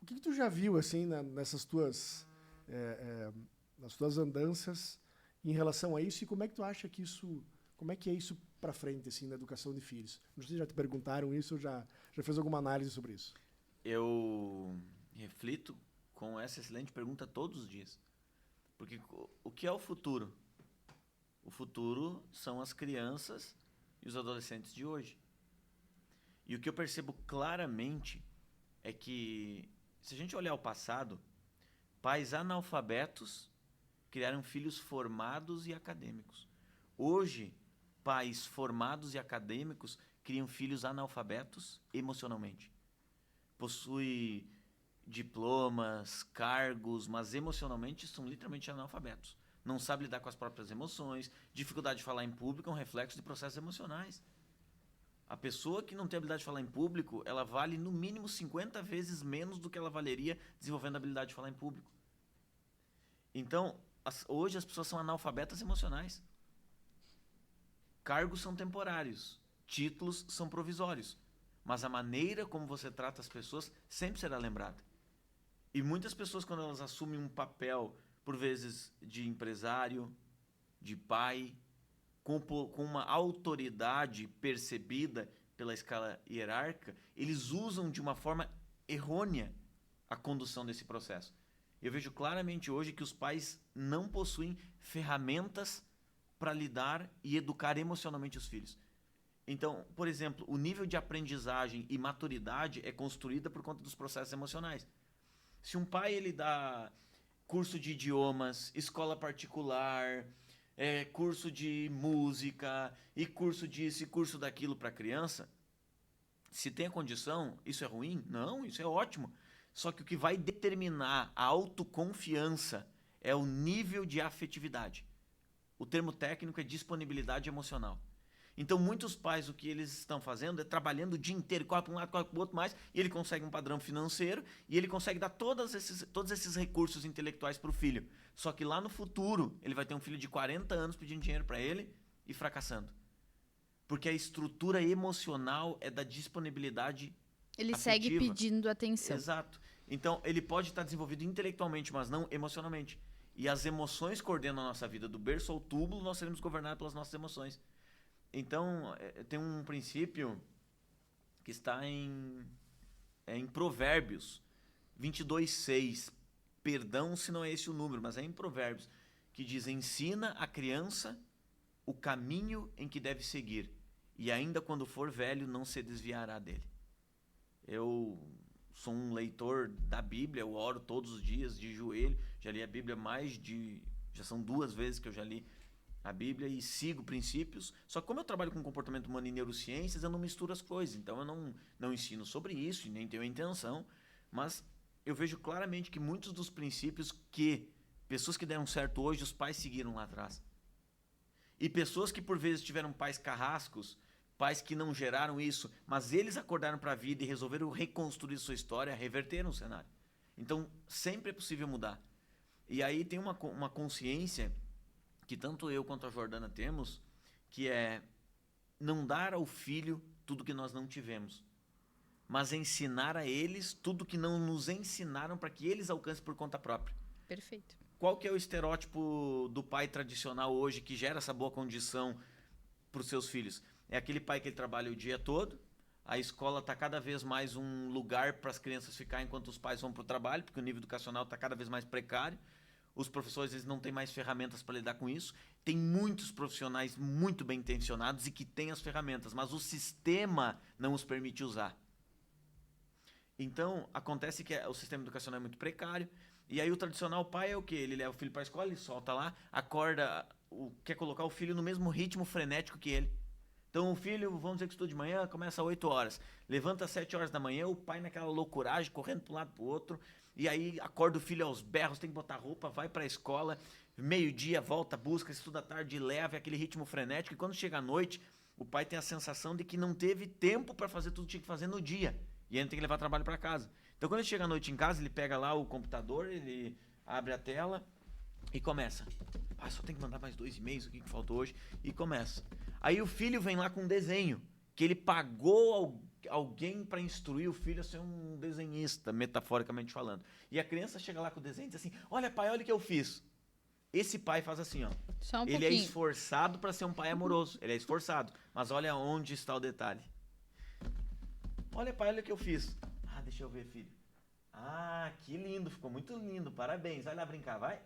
O que tu já viu assim nessas tuas nas tuas andanças em relação a isso, e como é que tu acha que isso, como é que é isso para frente assim na educação de filhos? Não sei se já te perguntaram isso ou já fez alguma análise sobre isso. Eu reflito com essa excelente pergunta todos os dias. Porque o que é o futuro? O futuro são as crianças e os adolescentes de hoje. E o que eu percebo claramente é que, se a gente olhar o passado, pais analfabetos criaram filhos formados e acadêmicos. Hoje, pais formados e acadêmicos criam filhos analfabetos emocionalmente. Possui diplomas, cargos, mas emocionalmente são literalmente analfabetos. Não sabe lidar com as próprias emoções, dificuldade de falar em público é um reflexo de processos emocionais. A pessoa que não tem habilidade de falar em público, ela vale no mínimo 50 vezes menos do que ela valeria desenvolvendo a habilidade de falar em público. Então, hoje as pessoas são analfabetas emocionais. Cargos são temporários, títulos são provisórios, mas a maneira como você trata as pessoas sempre será lembrada. E muitas pessoas, quando elas assumem um papel, por vezes, de empresário, de pai, com uma autoridade percebida pela escala hierárquica, eles usam de uma forma errônea a condução desse processo. Eu vejo claramente hoje que os pais não possuem ferramentas para lidar e educar emocionalmente os filhos. Então, por exemplo, o nível de aprendizagem e maturidade é construída por conta dos processos emocionais. Se um pai ele dá curso de idiomas, escola particular, curso de música, e curso disso e curso daquilo para a criança, se tem a condição, isso é ruim? Não, isso é ótimo. Só que o que vai determinar a autoconfiança é o nível de afetividade. O termo técnico é disponibilidade emocional. Então, muitos pais, o que eles estão fazendo é trabalhando o dia inteiro, corre para um lado, corre para o outro mais, e ele consegue um padrão financeiro, e ele consegue dar todos esses recursos intelectuais para o filho. Só que lá no futuro, ele vai ter um filho de 40 anos pedindo dinheiro para ele e fracassando. Porque a estrutura emocional é da disponibilidade Ele afetiva. segue pedindo atenção. Exato. Então, ele pode estar desenvolvido intelectualmente, mas não emocionalmente. E as emoções coordenam a nossa vida. Do berço ao túmulo, nós seremos governados pelas nossas emoções. Então, tem um princípio que está em Provérbios 22:6. Perdão se não é esse o número, mas é em Provérbios, que diz: ensina a criança o caminho em que deve seguir, e ainda quando for velho não se desviará dele. Eu sou um leitor da Bíblia, eu oro todos os dias de joelho, já li a Bíblia já são 2 vezes que eu já li a Bíblia e sigo princípios, só que como eu trabalho com comportamento humano e neurociências, eu não misturo as coisas, então eu não ensino sobre isso e nem tenho a intenção, mas eu vejo claramente que muitos dos princípios que pessoas que deram certo hoje, os pais seguiram lá atrás. E pessoas que por vezes tiveram pais carrascos, pais que não geraram isso, mas eles acordaram para a vida e resolveram reconstruir sua história, reverteram o cenário. Então, sempre é possível mudar. E aí tem uma consciência que tanto eu quanto a Jordana temos, que é não dar ao filho tudo que nós não tivemos, mas ensinar a eles tudo que não nos ensinaram para que eles alcancem por conta própria. Perfeito. Qual que é o estereótipo do pai tradicional hoje que gera essa boa condição para os seus filhos? É aquele pai que ele trabalha o dia todo, a escola está cada vez mais um lugar para as crianças ficar enquanto os pais vão para o trabalho, porque o nível educacional está cada vez mais precário. Os professores eles não têm mais ferramentas para lidar com isso. Tem muitos profissionais muito bem intencionados e que têm as ferramentas, mas o sistema não os permite usar. Então, acontece que o sistema educacional é muito precário. E aí o tradicional pai é o quê? Ele leva o filho para a escola, ele solta lá, acorda, quer colocar o filho no mesmo ritmo frenético que ele. Então o filho, vamos dizer que estuda de manhã, começa às 8 horas. Levanta às 7 horas da manhã, o pai naquela loucuragem, correndo para um lado para o outro. E aí acorda o filho aos berros, tem que botar roupa, vai para a escola. Meio-dia, volta, busca, estuda à tarde, leva aquele ritmo frenético. E quando chega à noite, o pai tem a sensação de que não teve tempo para fazer tudo que tinha que fazer no dia. E ele tem que levar trabalho para casa. Então quando ele chega à noite em casa, ele pega lá o computador, ele abre a tela e começa. Só tem que mandar mais 2 e-mails, o que faltou hoje? E começa. Aí o filho vem lá com um desenho, que ele pagou alguém para instruir o filho a ser um desenhista, metaforicamente falando. E a criança chega lá com o desenho e diz assim: olha pai, olha o que eu fiz. Esse pai faz assim, ó. Só um ele pouquinho. É esforçado para ser um pai amoroso. Ele é esforçado. Mas olha onde está o detalhe. Olha pai, olha o que eu fiz. Deixa eu ver, filho. Que lindo, ficou muito lindo, parabéns. Vai lá brincar, vai.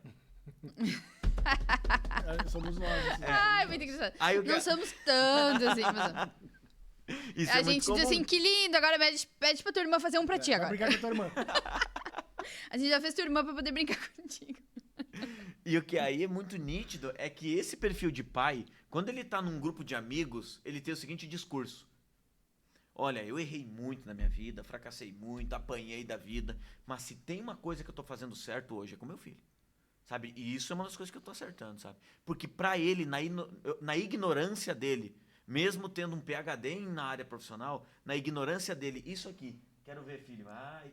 Somos nós. Ai, muito engraçado. Não somos tantos assim, mas... Isso a gente diz assim, que lindo, agora pede pra tua irmã fazer um pra ti agora. Vai brincar com a tua irmã. A gente já fez tua irmã pra poder brincar contigo. E o que aí é muito nítido é que esse perfil de pai, quando ele tá num grupo de amigos, ele tem o seguinte discurso: olha, eu errei muito na minha vida, fracassei muito, apanhei da vida, mas se tem uma coisa que eu tô fazendo certo hoje é com meu filho, sabe? E isso é uma das coisas que eu tô acertando, sabe? Porque pra ele, na ignorância dele, mesmo tendo um PhD na área profissional, na ignorância dele, isso aqui, quero ver, filho,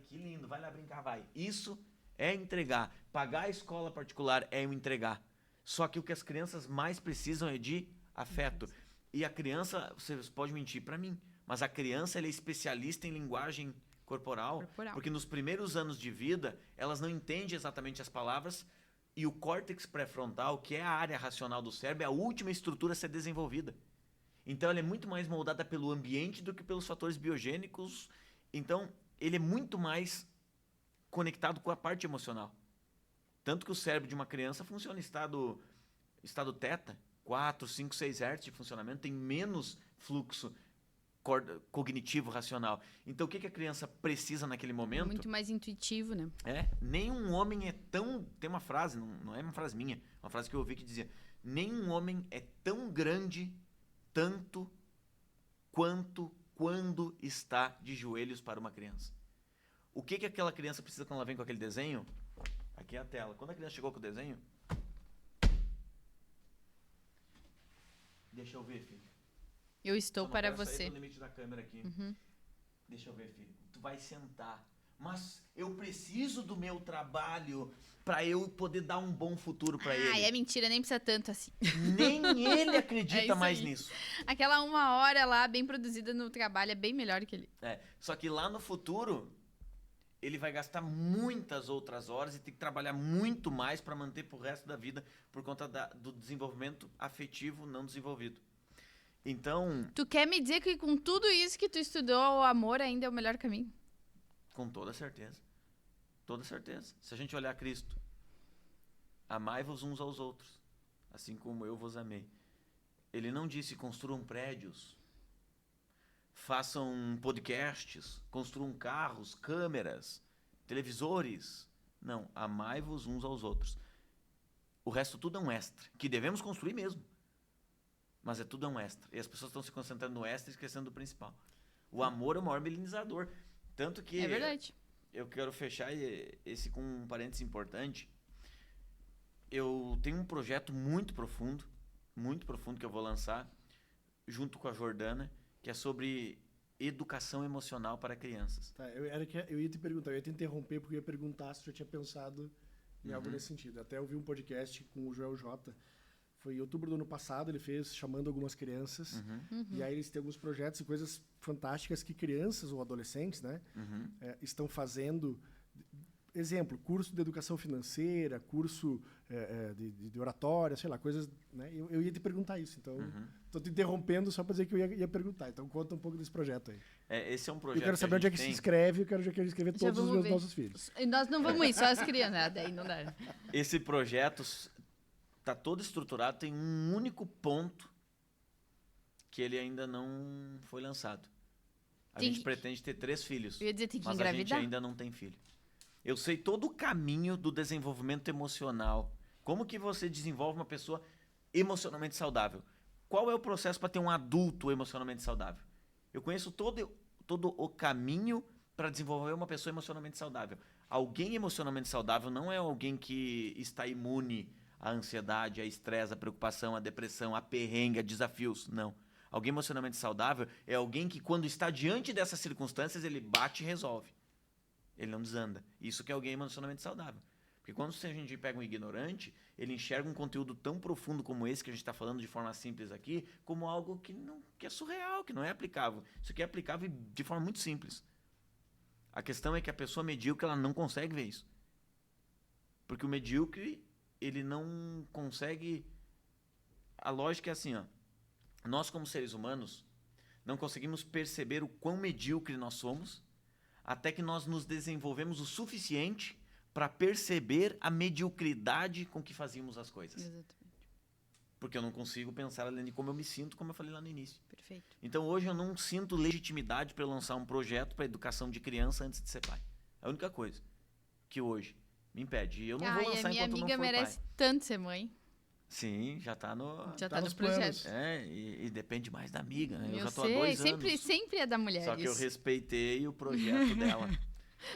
que lindo, vai lá brincar, vai. Isso é entregar. Pagar a escola particular é um entregar. Só que o que as crianças mais precisam é de afeto. E a criança, você pode mentir pra mim, mas a criança ela é especialista em linguagem corporal, porque nos primeiros anos de vida, elas não entendem exatamente as palavras e o córtex pré-frontal, que é a área racional do cérebro, é a última estrutura a ser desenvolvida. Então, ela é muito mais moldada pelo ambiente do que pelos fatores biogênicos. Então, ele é muito mais conectado com a parte emocional. Tanto que o cérebro de uma criança funciona em estado teta, 4, 5, 6 Hz de funcionamento, tem menos fluxo cognitivo, racional. Então, o que a criança precisa naquele momento? Muito mais intuitivo, né? Nenhum homem é tão... Tem uma frase, não é uma frase minha, uma frase que eu ouvi que dizia: nenhum homem é tão grande tanto quanto quando está de joelhos para uma criança. O que aquela criança precisa quando ela vem com aquele desenho? Aqui é a tela. Quando a criança chegou com o desenho... Deixa eu ver, filho. Eu estou Só não para quero sair você. do limite da câmera aqui. Deixa eu ver, filho. Tu vai sentar. Mas eu preciso do meu trabalho para eu poder dar um bom futuro para ele. É mentira, nem precisa tanto assim. Nem ele É acredita isso mais aí. nisso. Aquela 1 hora lá, bem produzida no trabalho, é bem melhor que ele. Só que lá no futuro, ele vai gastar muitas outras horas e tem que trabalhar muito mais para manter pro resto da vida por conta do desenvolvimento afetivo não desenvolvido. Então, Tu quer me dizer que com tudo isso que tu estudou, o amor ainda é o melhor caminho? com toda certeza. Toda certeza. Se a gente olhar Cristo, amai-vos uns aos outros, assim como eu vos amei. Ele não disse construam prédios, façam podcasts, construam carros, câmeras, televisores. Não, amai-vos uns aos outros. O resto tudo é um extra, que devemos construir mesmo. Mas tudo é um extra. E as pessoas estão se concentrando no extra e esquecendo do principal. O amor é o maior melinizador. Tanto que É verdade. eu quero fechar esse com um parênteses importante. Eu tenho um projeto muito profundo que eu vou lançar junto com a Jordana, que é sobre educação emocional para crianças. Tá, eu ia te perguntar, eu ia te interromper porque eu ia perguntar se tu já tinha pensado em algo nesse sentido. Até eu vi um podcast com o Joel J. Foi em outubro do ano passado, ele fez chamando algumas crianças. E aí eles têm alguns projetos e coisas fantásticas que crianças ou adolescentes, né, estão fazendo. Exemplo, curso de educação financeira, curso de oratória, sei lá, coisas. Né, eu ia te perguntar isso, então estou te interrompendo só para dizer que eu ia perguntar. Então conta um pouco desse projeto aí. Esse é um projeto. Eu quero saber onde é que se inscreve, eu quero inscrever Já todos vamos ver. nossos filhos. E nós não vamos ir, só as crianças. Daí não dá. Esse projeto está todo estruturado, tem um único ponto que ele ainda não foi lançado. A gente pretende ter 3 filhos. Eu ia dizer, tem que mas engravidar. a gente ainda não tem filho. Eu sei todo o caminho do desenvolvimento emocional. Como que você desenvolve uma pessoa emocionalmente saudável? Qual é o processo para ter um adulto emocionalmente saudável? Eu conheço todo o caminho para desenvolver uma pessoa emocionalmente saudável. Alguém emocionalmente saudável não é alguém que está imune à ansiedade, à estresse, à preocupação, à depressão, à perrengue, a desafios. Não. Alguém emocionalmente saudável é alguém que, quando está diante dessas circunstâncias, ele bate e resolve. Ele não desanda. Isso que é alguém emocionalmente saudável. Porque quando a gente pega um ignorante, ele enxerga um conteúdo tão profundo como esse que a gente está falando de forma simples aqui, como algo que é surreal, que não é aplicável. Isso aqui é aplicável de forma muito simples. A questão é que a pessoa medíocre ela não consegue ver isso. Porque o medíocre, ele não consegue... A lógica é assim, ó. Nós, como seres humanos, não conseguimos perceber o quão medíocre nós somos até que nós nos desenvolvemos o suficiente para perceber a mediocridade com que fazíamos as coisas. Exatamente. Porque eu não consigo pensar além de como eu me sinto, como eu falei lá no início. Perfeito. Então, hoje eu não sinto legitimidade para lançar um projeto para educação de criança antes de ser pai. É a única coisa que hoje me impede. E eu não vou lançar a minha enquanto amiga não for merece pai. tanto ser mãe. Sim, já tá no... Já Tá tá nos no projeto. planos. E depende mais da amiga, né? Eu Eu já tô há sei, 2 sempre, anos. sempre é da mulher Só que eu isso. respeitei o projeto dela.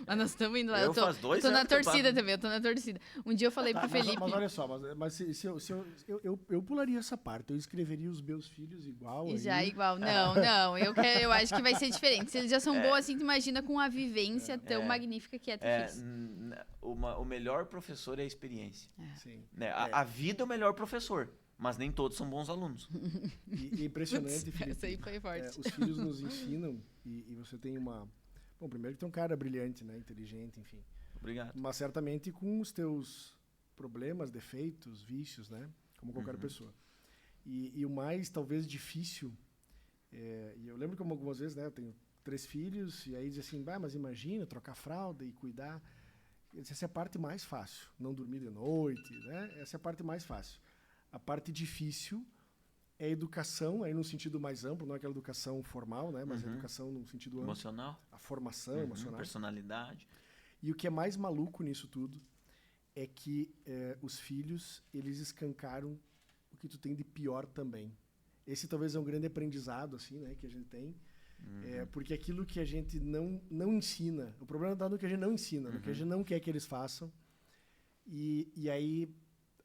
Mas nós estamos indo lá. Eu Eu tô, faz 2 eu tô na anos que eu torcida tava- também, eu tô na torcida. Um dia eu falei Tá, pro Felipe. mas olha só, mas se eu pularia essa parte, eu escreveria os meus filhos igual. E já aí. igual. Não. Eu acho que vai ser diferente. Se eles já são bons assim, tu imagina com a vivência tão magnífica que é ter filhos. O melhor professor é a experiência. Sim. Né? A vida é o melhor professor, mas nem todos são bons alunos. E é impressionante, Felipe. Essa aí foi forte. Os filhos nos ensinam e você tem uma... Bom, primeiro que tem um cara brilhante, né, inteligente, enfim. Obrigado. Mas certamente com os teus problemas, defeitos, vícios, né? Como qualquer pessoa. E o mais, talvez, difícil... e eu lembro que algumas vezes, né? Eu tenho 3 filhos, e aí diz assim, mas imagina, trocar fralda e cuidar. Essa é a parte mais fácil. Não dormir de noite, né? Essa é a parte mais fácil. A parte difícil é a educação, aí no sentido mais amplo, não é aquela educação formal, né? Mas a educação no sentido amplo. Emocional, A formação emocional. personalidade. E o que é mais maluco nisso tudo é que os filhos, eles escancaram o que tu tem de pior também. Esse talvez é um grande aprendizado, assim, né, que a gente tem. Porque aquilo que a gente não ensina, o problema está no que a gente não ensina, no que a gente não quer que eles façam. E aí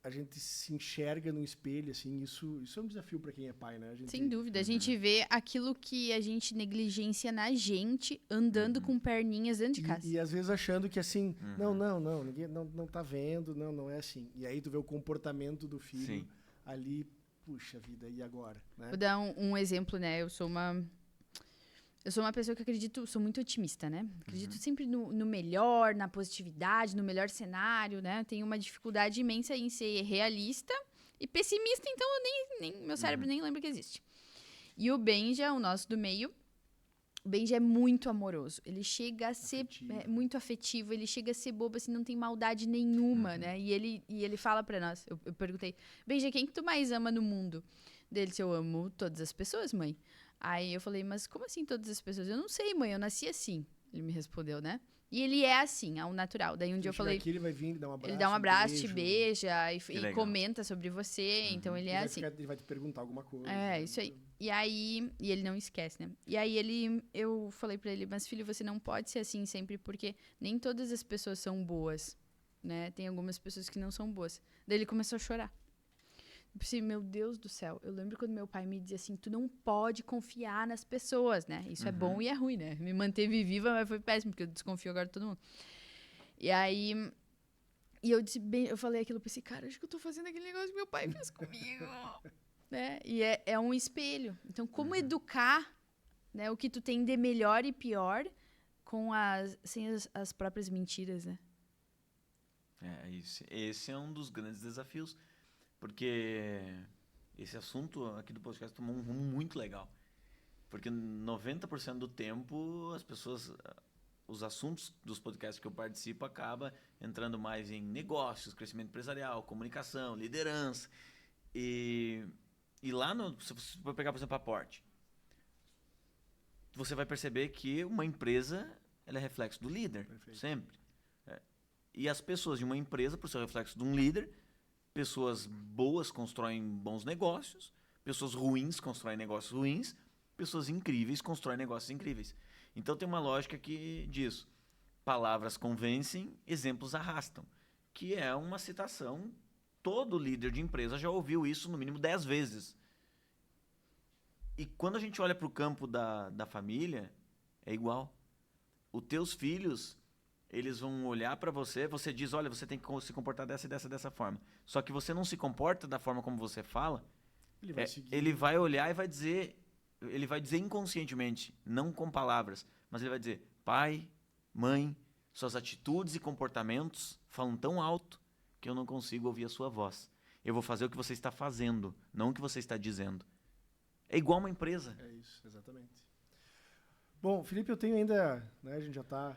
a gente se enxerga no espelho, assim, isso é um desafio para quem é pai, né? Sem dúvida. A gente vê aquilo que a gente negligencia na gente andando com perninhas dentro de casa. E às vezes achando que assim, não, ninguém não tá vendo, não é assim. E aí tu vê o comportamento do filho ali, puxa vida, e agora? Né? Vou dar um exemplo, né? Eu sou uma pessoa que sou muito otimista, né? Acredito sempre no melhor, na positividade, no melhor cenário, né? Tenho uma dificuldade imensa em ser realista e pessimista, então meu cérebro nem lembra que existe. E o Benja, o nosso do meio, o Benja é muito amoroso. Ele chega a ser muito afetivo, ele chega a ser bobo, assim, não tem maldade nenhuma, né? E ele fala pra nós, eu perguntei, Benja, quem que tu mais ama no mundo? Dele, eu amo todas as pessoas, mãe. Aí eu falei, mas como assim todas as pessoas? Eu não sei, mãe, eu nasci assim. Ele me respondeu, né? E ele é assim, ao natural. Daí um dia eu falei... Aqui, ele vai vir, dá um abraço, ele dá um abraço, te beija e comenta sobre você. Uhum. Então ele é assim. Ele vai te perguntar alguma coisa. É, isso aí. E aí... E ele não esquece, né? E aí eu falei pra ele, mas filho, você não pode ser assim sempre, porque nem todas as pessoas são boas, né? Tem algumas pessoas que não são boas. Daí ele começou a chorar. Eu pensei, meu Deus do céu, eu lembro quando meu pai me dizia assim, tu não pode confiar nas pessoas, né? Isso é bom e é ruim, né? Me manteve viva, mas foi péssimo, porque eu desconfio agora de todo mundo. E aí, eu disse, eu falei aquilo, eu pensei, cara, acho que eu tô fazendo aquele negócio que meu pai fez comigo. Né? E é um espelho. Então, como educar, né, o que tu tem de melhor e pior sem as próprias mentiras, né? Esse é um dos grandes desafios. Porque esse assunto aqui do podcast tomou um rumo muito legal. Porque 90% do tempo, os assuntos dos podcasts que eu participo acaba entrando mais em negócios, crescimento empresarial, comunicação, liderança. E lá, se você for pegar, por exemplo, a Porte, você vai perceber que uma empresa ela é reflexo do líder, sempre. E as pessoas de uma empresa, por ser reflexo de um líder, pessoas boas constroem bons negócios, pessoas ruins constroem negócios ruins, pessoas incríveis constroem negócios incríveis. Então tem uma lógica que diz, palavras convencem, exemplos arrastam, que é uma citação, todo líder de empresa já ouviu isso no mínimo 10 vezes. E quando a gente olha para o campo da família, é igual. Os teus filhos... eles vão olhar para você, você diz, olha, você tem que se comportar dessa forma. Só que você não se comporta da forma como você fala, ele vai olhar e vai dizer, ele vai dizer inconscientemente, não com palavras, mas ele vai dizer, pai, mãe, suas atitudes e comportamentos falam tão alto que eu não consigo ouvir a sua voz. Eu vou fazer o que você está fazendo, não o que você está dizendo. É igual uma empresa. É isso, exatamente. Bom, Felipe, eu tenho ainda, né, a gente já está...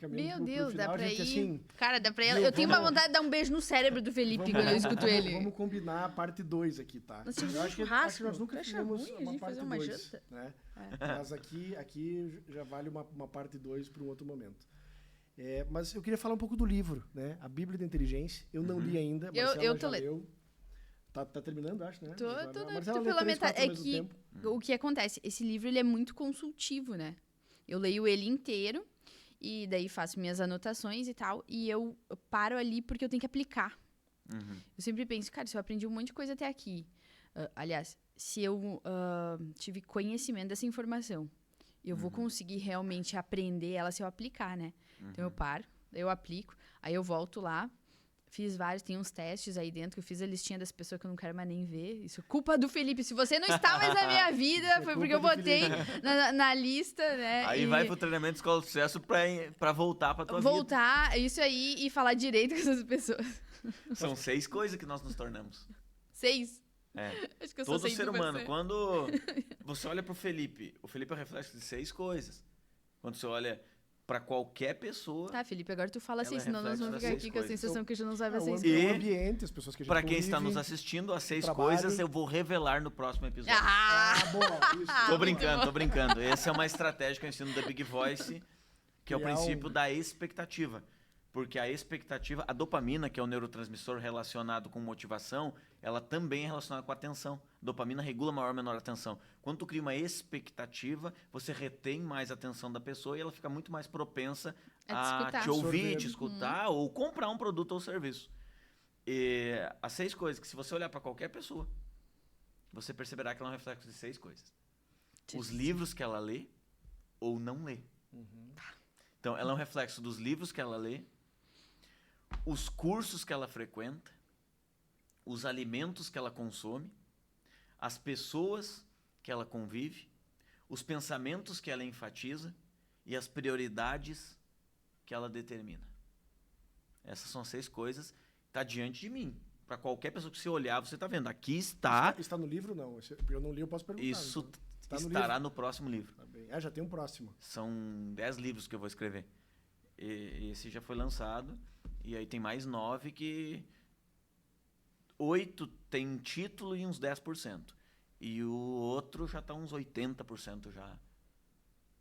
Meu Deus, final, dá pra ir. Assim, cara, dá pra ir. Eu tenho uma vontade de dar um beijo no cérebro do Felipe quando eu escuto ele. Vamos combinar a parte 2 aqui, tá? Nós tivemos acho que nós nunca fizemos uma parte 2. Né? Mas aqui já vale uma parte 2 para um outro momento. Mas eu queria falar um pouco do livro, né? A Bíblia da Inteligência. Eu não li ainda, Marcela eu tô já leu. Tá terminando, acho, né? Tô pela metade. É que o que acontece? Esse livro ele é muito consultivo, né? Eu leio ele inteiro. E daí faço minhas anotações e tal. E eu paro ali porque eu tenho que aplicar. Eu sempre penso, cara, se eu aprendi um monte de coisa até aqui. Aliás, se eu tive conhecimento dessa informação, eu vou conseguir realmente aprender ela se eu aplicar, né? Então eu paro, eu aplico, aí eu volto lá. Fiz vários, tem uns testes aí dentro, que eu fiz a listinha das pessoas que eu não quero mais nem ver. Isso é culpa do Felipe. Se você não está mais na minha vida, foi porque eu botei na lista, né? Aí vai pro treinamento de escola de sucesso pra voltar pra tua vida. Voltar, isso aí, e falar direito com essas pessoas. São 6 coisas que nós nos tornamos. 6? Acho que eu sou 100%. Todo ser humano, quando você olha pro Felipe, o Felipe é o reflexo de 6 coisas. Quando você olha... para qualquer pessoa. Tá, Felipe, agora tu fala assim, senão nós vamos ficar aqui com a sensação que a gente não sabe as 6 coisas. O ambiente, as pessoas que a gente para quem está nos assistindo, as 6 coisas eu vou revelar no próximo episódio. Boa, isso. Tô brincando. Essa é uma estratégia que eu ensino da Big Voice, que é o princípio da expectativa. Porque a expectativa, a dopamina, que é o neurotransmissor relacionado com motivação, ela também é relacionada com a atenção. Dopamina regula maior ou menor atenção. Quando tu cria uma expectativa, você retém mais a atenção da pessoa e ela fica muito mais propensa a te ouvir, te escutar ou comprar um produto ou serviço. E as 6 coisas que se você olhar para qualquer pessoa, você perceberá que ela é um reflexo de 6 coisas. Os livros que ela lê ou não lê. Então, ela é um reflexo dos livros que ela lê, os cursos que ela frequenta, os alimentos que ela consome, as pessoas que ela convive, os pensamentos que ela enfatiza e as prioridades que ela determina. Essas são as 6 coisas que estão diante de mim. Para qualquer pessoa que você olhar, você está vendo. Aqui está... Está no livro, não? Eu não li, eu posso perguntar. Isso então. estará no próximo livro. Tá bem. Já tem um próximo. São 10 livros que eu vou escrever. Esse já foi lançado. E aí tem mais 9 que... 8 tem título e uns 10%. E o outro já está uns 80% já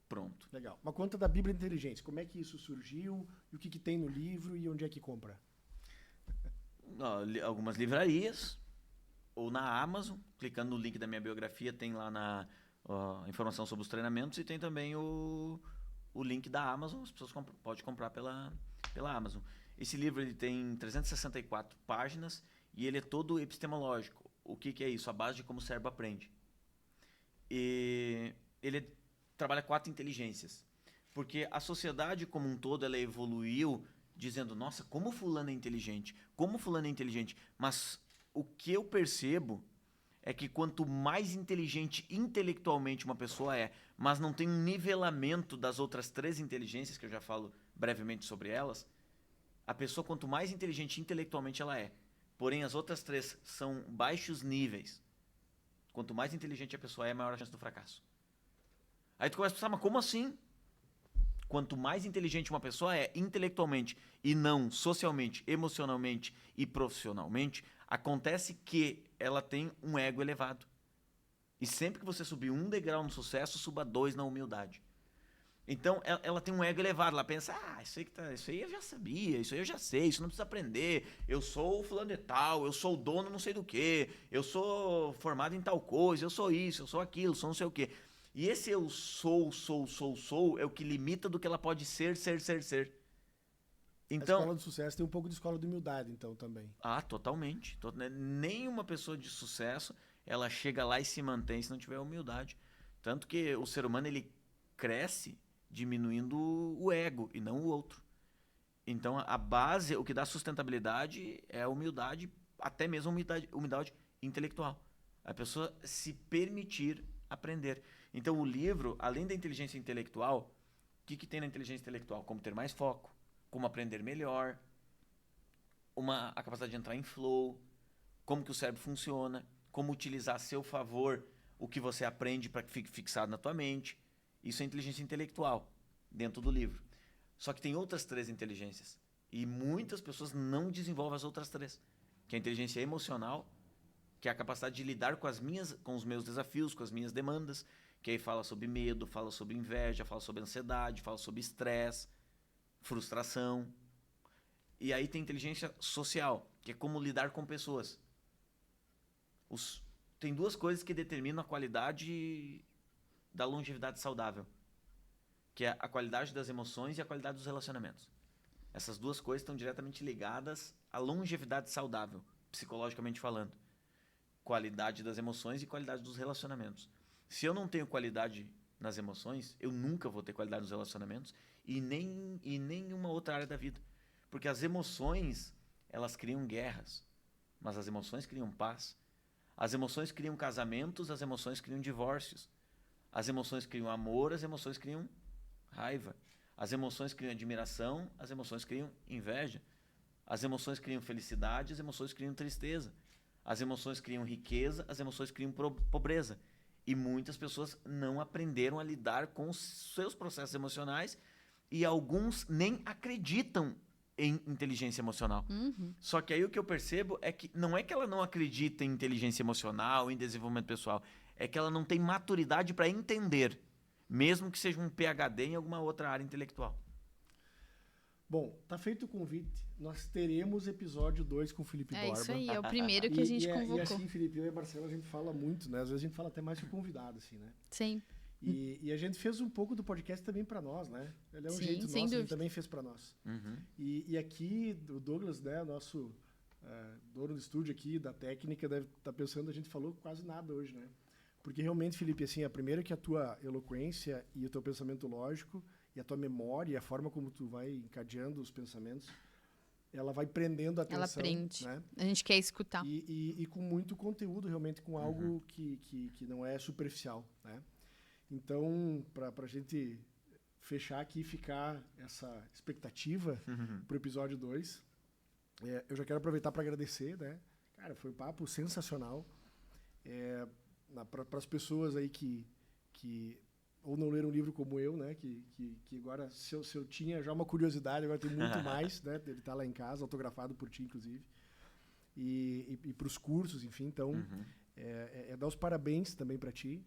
pronto. Legal. Uma conta da Bíblia Inteligência. Como é que isso surgiu? E o que tem no livro? E onde é que compra? Algumas livrarias ou na Amazon. Clicando no link da minha biografia, tem lá na informação sobre os treinamentos. E tem também o link da Amazon. As pessoas podem comprar pela Amazon. Esse livro ele tem 364 páginas e ele é todo epistemológico. O que é isso? A base de como o cérebro aprende. E ele trabalha 4 inteligências. Porque a sociedade como um todo, ela evoluiu dizendo, nossa, como fulano é inteligente, como fulano é inteligente. Mas o que eu percebo é que quanto mais inteligente intelectualmente uma pessoa é, mas não tem um nivelamento das outras 3 inteligências, que eu já falo brevemente sobre elas, a pessoa quanto mais inteligente intelectualmente ela é, porém as outras 3 são baixos níveis, quanto mais inteligente a pessoa é, maior a chance do fracasso. Aí tu começa a pensar, mas como assim? Quanto mais inteligente uma pessoa é intelectualmente e não socialmente, emocionalmente e profissionalmente, acontece que ela tem um ego elevado. E sempre que você subir 1 degrau no sucesso, suba 2 na humildade. Então, ela tem um ego elevado. Ela pensa, isso aí eu já sabia, isso aí eu já sei, isso não precisa aprender. Eu sou o fulano de tal, eu sou o dono não sei do que, eu sou formado em tal coisa, eu sou isso, eu sou aquilo, sou não sei o quê. E esse eu sou é o que limita do que ela pode ser. Então, a escola do sucesso tem um pouco de escola de humildade, então, também. Totalmente. Nenhuma pessoa de sucesso, ela chega lá e se mantém se não tiver humildade. Tanto que o ser humano, ele cresce diminuindo o ego e não o outro. Então, a base, o que dá sustentabilidade é a humildade, até mesmo humildade intelectual. A pessoa se permitir aprender. Então, o livro, além da inteligência intelectual, o que tem na inteligência intelectual? Como ter mais foco, como aprender melhor, a capacidade de entrar em flow, como que o cérebro funciona, como utilizar a seu favor o que você aprende para que fique fixado na tua mente. Isso é inteligência intelectual, dentro do livro. Só que tem outras 3 inteligências. E muitas pessoas não desenvolvem as outras 3. Que é a inteligência emocional, que é a capacidade de lidar com os meus desafios, com as minhas demandas, que aí fala sobre medo, fala sobre inveja, fala sobre ansiedade, fala sobre estresse, frustração. E aí tem inteligência social, que é como lidar com pessoas. Tem 2 coisas que determinam a qualidade da longevidade saudável, que é a qualidade das emoções e a qualidade dos relacionamentos. Essas 2 coisas estão diretamente ligadas à longevidade saudável, psicologicamente falando. Qualidade das emoções e qualidade dos relacionamentos. Se eu não tenho qualidade nas emoções, eu nunca vou ter qualidade nos relacionamentos e nem em nenhuma outra área da vida. Porque as emoções, elas criam guerras, mas as emoções criam paz. As emoções criam casamentos, as emoções criam divórcios. As emoções criam amor, as emoções criam raiva. As emoções criam admiração, as emoções criam inveja. As emoções criam felicidade, as emoções criam tristeza. As emoções criam riqueza, as emoções criam pobreza. E muitas pessoas não aprenderam a lidar com os seus processos emocionais e alguns nem acreditam em inteligência emocional. Só que aí o que eu percebo é que não é que ela não acredita em inteligência emocional, em desenvolvimento pessoal, é que ela não tem maturidade para entender, mesmo que seja um PhD em alguma outra área intelectual. Bom, tá feito o convite. Nós teremos episódio 2 com o Felipe Borba. É isso aí, é o primeiro que a gente convocou. E assim, Felipe, eu e a Marcela, a gente fala muito, né? Às vezes a gente fala até mais que o convidado, assim, né? Sim. E a gente fez um pouco do podcast também para nós, né? Ele é um Sim, jeito sem nosso, dúvida. ele também fez para nós. E aqui, o Douglas, né, nosso dono do estúdio aqui, da técnica, deve estar pensando, a gente falou quase nada hoje, né? Porque realmente, Felipe, assim, a primeira que a tua eloquência e o teu pensamento lógico e a tua memória e a forma como tu vai encadeando os pensamentos, ela vai prendendo a atenção. Ela prende. Né? A gente quer escutar. E com muito conteúdo, realmente, com algo que não é superficial, né? Então, para a gente fechar aqui e ficar essa expectativa para o episódio 2, eu já quero aproveitar para agradecer, né? Cara, foi um papo sensacional. Para as pessoas aí que ou não leram um livro como eu, né? Que agora, se eu tinha já uma curiosidade, agora tem muito mais, né? Ele está lá em casa, autografado por ti, inclusive. E para os cursos, enfim. Então, dar os parabéns também para ti.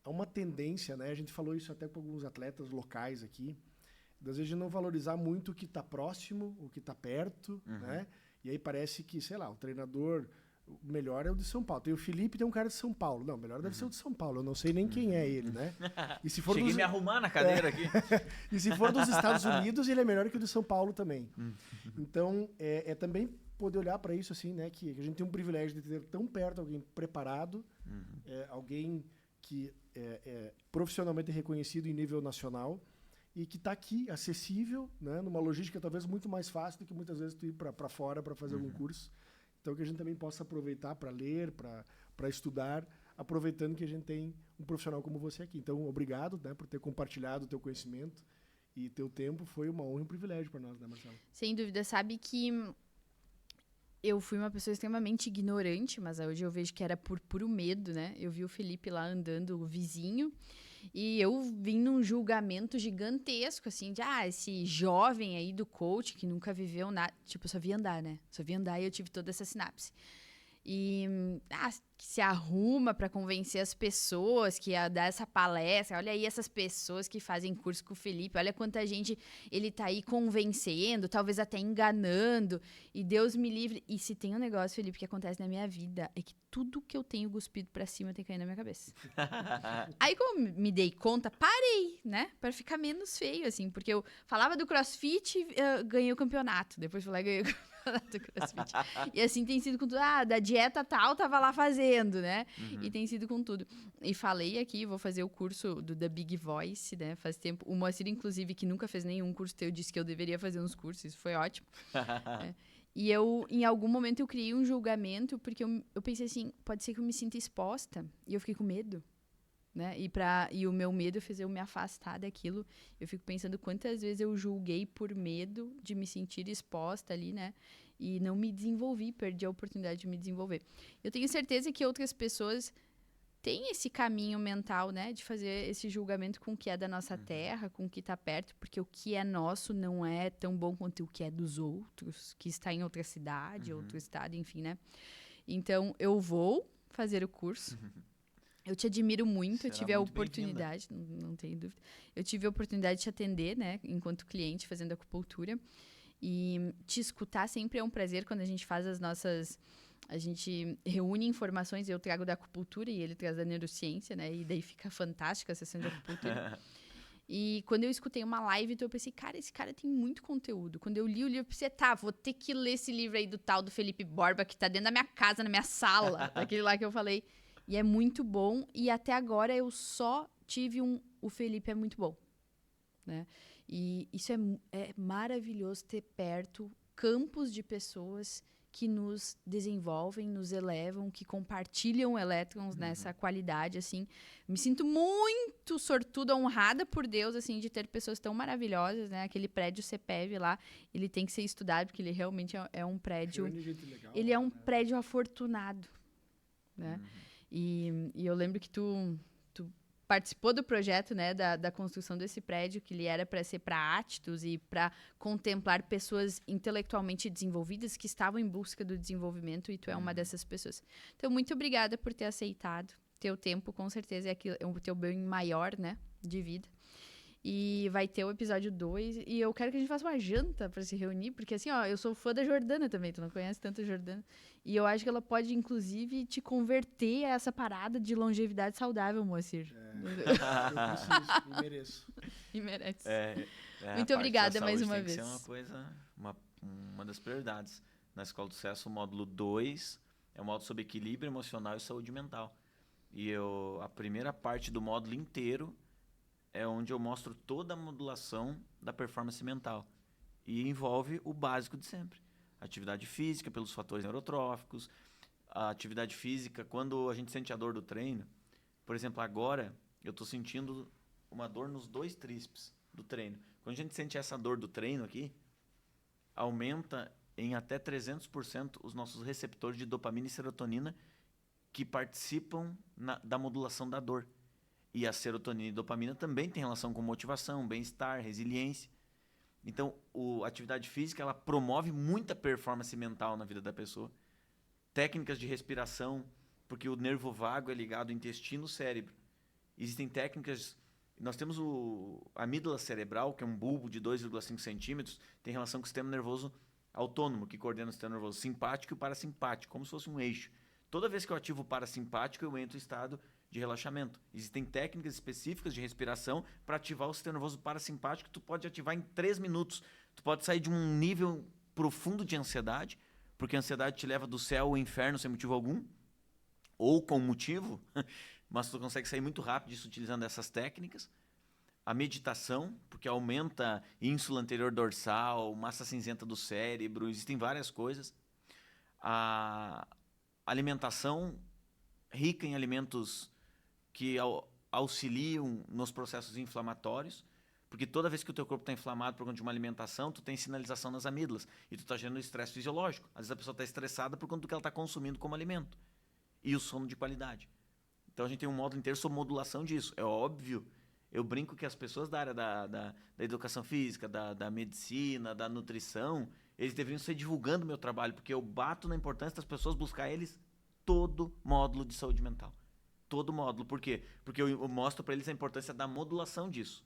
Há uma tendência, né? A gente falou isso até com alguns atletas locais aqui, às vezes de não valorizar muito o que está próximo, o que está perto, né? E aí parece que, sei lá, o treinador... O melhor é o de São Paulo. Tem o Felipe, tem um cara de São Paulo. Não, o melhor deve ser o de São Paulo. Eu não sei nem quem é ele, né? E se for Cheguei a me arrumar na cadeira aqui. E se for dos Estados Unidos, ele é melhor que o de São Paulo também. Então, também poder olhar para isso assim, né? Que a gente tem um privilégio de ter tão perto alguém preparado, alguém que é profissionalmente reconhecido em nível nacional e que está aqui, acessível, né? Numa logística talvez muito mais fácil do que muitas vezes tu ir para fora para fazer algum curso. Então, que a gente também possa aproveitar para ler, para estudar, aproveitando que a gente tem um profissional como você aqui. Então, obrigado, né, por ter compartilhado o teu conhecimento e teu tempo. Foi uma honra e um privilégio para nós, né, Marcelo? Sem dúvida. Sabe que eu fui uma pessoa extremamente ignorante, mas hoje eu vejo que era por puro medo, né? Eu vi o Felipe lá andando, o vizinho, e eu vim num julgamento gigantesco, assim, de, esse jovem aí do coach que nunca viveu nada. Tipo, eu só vi andar, né? Só vi andar e eu tive toda essa sinapse. E que se arruma para convencer as pessoas, que ia dar essa palestra. Olha aí essas pessoas que fazem curso com o Felipe. Olha quanta gente ele tá aí convencendo, talvez até enganando. E Deus me livre. E se tem um negócio, Felipe, que acontece na minha vida, é que tudo que eu tenho cuspido para cima tem caído na minha cabeça. Aí, como me dei conta, parei, né? Para ficar menos feio, assim. Porque eu falava do CrossFit, ganhei o campeonato. Depois fui lá e ganhei o campeonato do CrossFit. E assim tem sido com tudo. Da dieta tal, tava lá fazendo, né? E tem sido com tudo. E falei aqui, vou fazer o curso da Big Voice, né? Faz tempo. O Moacir, inclusive, que nunca fez nenhum curso teu, disse que eu deveria fazer uns cursos. Isso foi ótimo. E eu, em algum momento, eu criei um julgamento, porque eu pensei assim, pode ser que eu me sinta exposta. E eu fiquei com medo. Né? E o meu medo fez eu me afastar daquilo. Eu fico pensando quantas vezes eu julguei por medo de me sentir exposta ali, né? E não me desenvolvi, perdi a oportunidade de me desenvolver. Eu tenho certeza que outras pessoas têm esse caminho mental, né? De fazer esse julgamento com o que é da nossa terra, com o que está perto, porque o que é nosso não é tão bom quanto o que é dos outros, que está em outra cidade, outro estado, enfim, né? Então, eu vou fazer o curso. Eu te admiro muito, Será eu tive a muito oportunidade, não tenho dúvida. Eu tive a oportunidade de te atender, né, enquanto cliente, fazendo acupuntura. E te escutar sempre é um prazer quando a gente faz as nossas... A gente reúne informações, eu trago da acupuntura e ele traz da neurociência, né? E daí fica fantástica a sessão de acupuntura. E quando eu escutei uma live, eu pensei, cara, esse cara tem muito conteúdo. Quando eu li o livro, eu pensei, vou ter que ler esse livro aí do tal do Felipe Borba, que tá dentro da minha casa, na minha sala, daquele lá que eu falei. E é muito bom. E até agora eu só tive o Felipe é muito bom. Né? E isso é maravilhoso ter perto campos de pessoas que nos desenvolvem, nos elevam, que compartilham elétrons nessa qualidade, assim. Me sinto muito sortuda, honrada por Deus, assim, de ter pessoas tão maravilhosas, né? Aquele prédio CPEV lá, ele tem que ser estudado, porque ele realmente é um prédio... Ele é um prédio afortunado, né? E eu lembro que tu participou do projeto, né, da construção desse prédio, que ele era para ser para aptos e para contemplar pessoas intelectualmente desenvolvidas que estavam em busca do desenvolvimento, e tu é uma dessas pessoas. Então, muito obrigada por ter aceitado. Teu tempo, com certeza, é o teu bem maior, né, de vida. E vai ter o episódio 2. E eu quero que a gente faça uma janta para se reunir. Porque assim, eu sou fã da Jordana também. Tu não conhece tanto a Jordana. E eu acho que ela pode, inclusive, te converter a essa parada de longevidade saudável, Moacir. Eu preciso e mereço. E merece. A Muito parte obrigada da mais saúde uma tem vez. que ser uma coisa, uma das prioridades. na Escola do Sucesso, o módulo 2 é o módulo sobre equilíbrio emocional e saúde mental. E a primeira parte do módulo inteiro é onde eu mostro toda a modulação da performance mental. E envolve o básico de sempre. Atividade física pelos fatores neurotróficos, a atividade física quando a gente sente a dor do treino. Por exemplo, agora eu estou sentindo uma dor nos 2 tríceps do treino. Quando a gente sente essa dor do treino aqui, aumenta em até 300% os nossos receptores de dopamina e serotonina que participam da modulação da dor. E a serotonina e dopamina também têm relação com motivação, bem-estar, resiliência. Então, a atividade física ela promove muita performance mental na vida da pessoa. Técnicas de respiração, porque o nervo vago é ligado ao intestino e cérebro. Existem técnicas... Nós temos a amígdala cerebral, que é um bulbo de 2,5 centímetros, tem relação com o sistema nervoso autônomo, que coordena o sistema nervoso simpático e parasimpático, como se fosse um eixo. Toda vez que eu ativo o parasimpático, eu entro em estado de relaxamento. Existem técnicas específicas de respiração para ativar o sistema nervoso parasimpático, que tu pode ativar em 3 minutos. Tu pode sair de um nível profundo de ansiedade, porque a ansiedade te leva do céu ao inferno sem motivo algum, ou com motivo, mas tu consegue sair muito rápido disso utilizando essas técnicas. A meditação, porque aumenta ínsula anterior dorsal, massa cinzenta do cérebro, existem várias coisas. A alimentação rica em alimentos que auxiliam nos processos inflamatórios, porque toda vez que o teu corpo está inflamado por conta de uma alimentação, tu tem sinalização nas amígdalas e tu está gerando estresse fisiológico. Às vezes a pessoa está estressada por conta do que ela está consumindo como alimento. E o sono de qualidade. Então a gente tem um módulo inteiro sobre modulação disso. É óbvio, eu brinco que as pessoas da área da educação física, da medicina, da nutrição, eles deveriam ser divulgando o meu trabalho, porque eu bato na importância das pessoas buscar eles todo módulo de saúde mental. Todo módulo. Por quê? Porque eu mostro para eles a importância da modulação disso.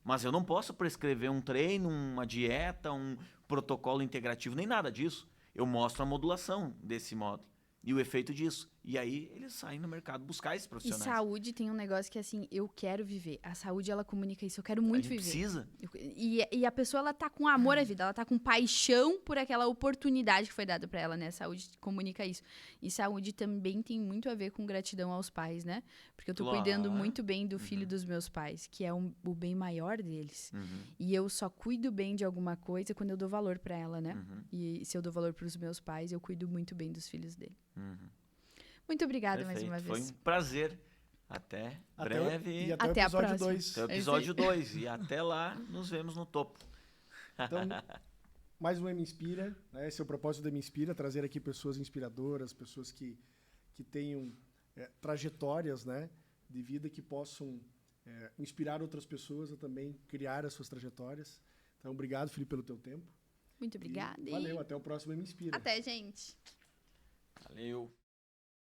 Mas eu não posso prescrever um treino, uma dieta, um protocolo integrativo, nem nada disso. Eu mostro a modulação desse módulo e o efeito disso. E aí eles saem no mercado buscar esses E profissionais. saúde tem um negócio que assim, eu quero viver. A saúde, ela comunica isso, eu quero muito viver. Precisa. E a pessoa, ela tá com amor à vida, ela tá com paixão por aquela oportunidade que foi dada pra ela, né? A saúde comunica isso. E saúde também tem muito a ver com gratidão aos pais, né? Porque eu tô cuidando muito bem do filho dos meus pais, que é o bem maior deles. E eu só cuido bem de alguma coisa quando eu dou valor pra ela, né? E se eu dou valor pros meus pais, eu cuido muito bem dos filhos dele. Muito obrigada mais uma vez. Foi um prazer. Até breve. E até o a episódio próxima. 2. Até o episódio 2. E até lá, nos vemos no topo. Então, mais um Me Inspira. Né? Esse é o propósito do Me Inspira, trazer aqui pessoas inspiradoras, pessoas que tenham trajetórias, né, de vida que possam inspirar outras pessoas a também criar as suas trajetórias. Então, obrigado, Felipe, pelo teu tempo. Muito obrigada. Valeu, até o próximo Me Inspira. Até, gente. Valeu.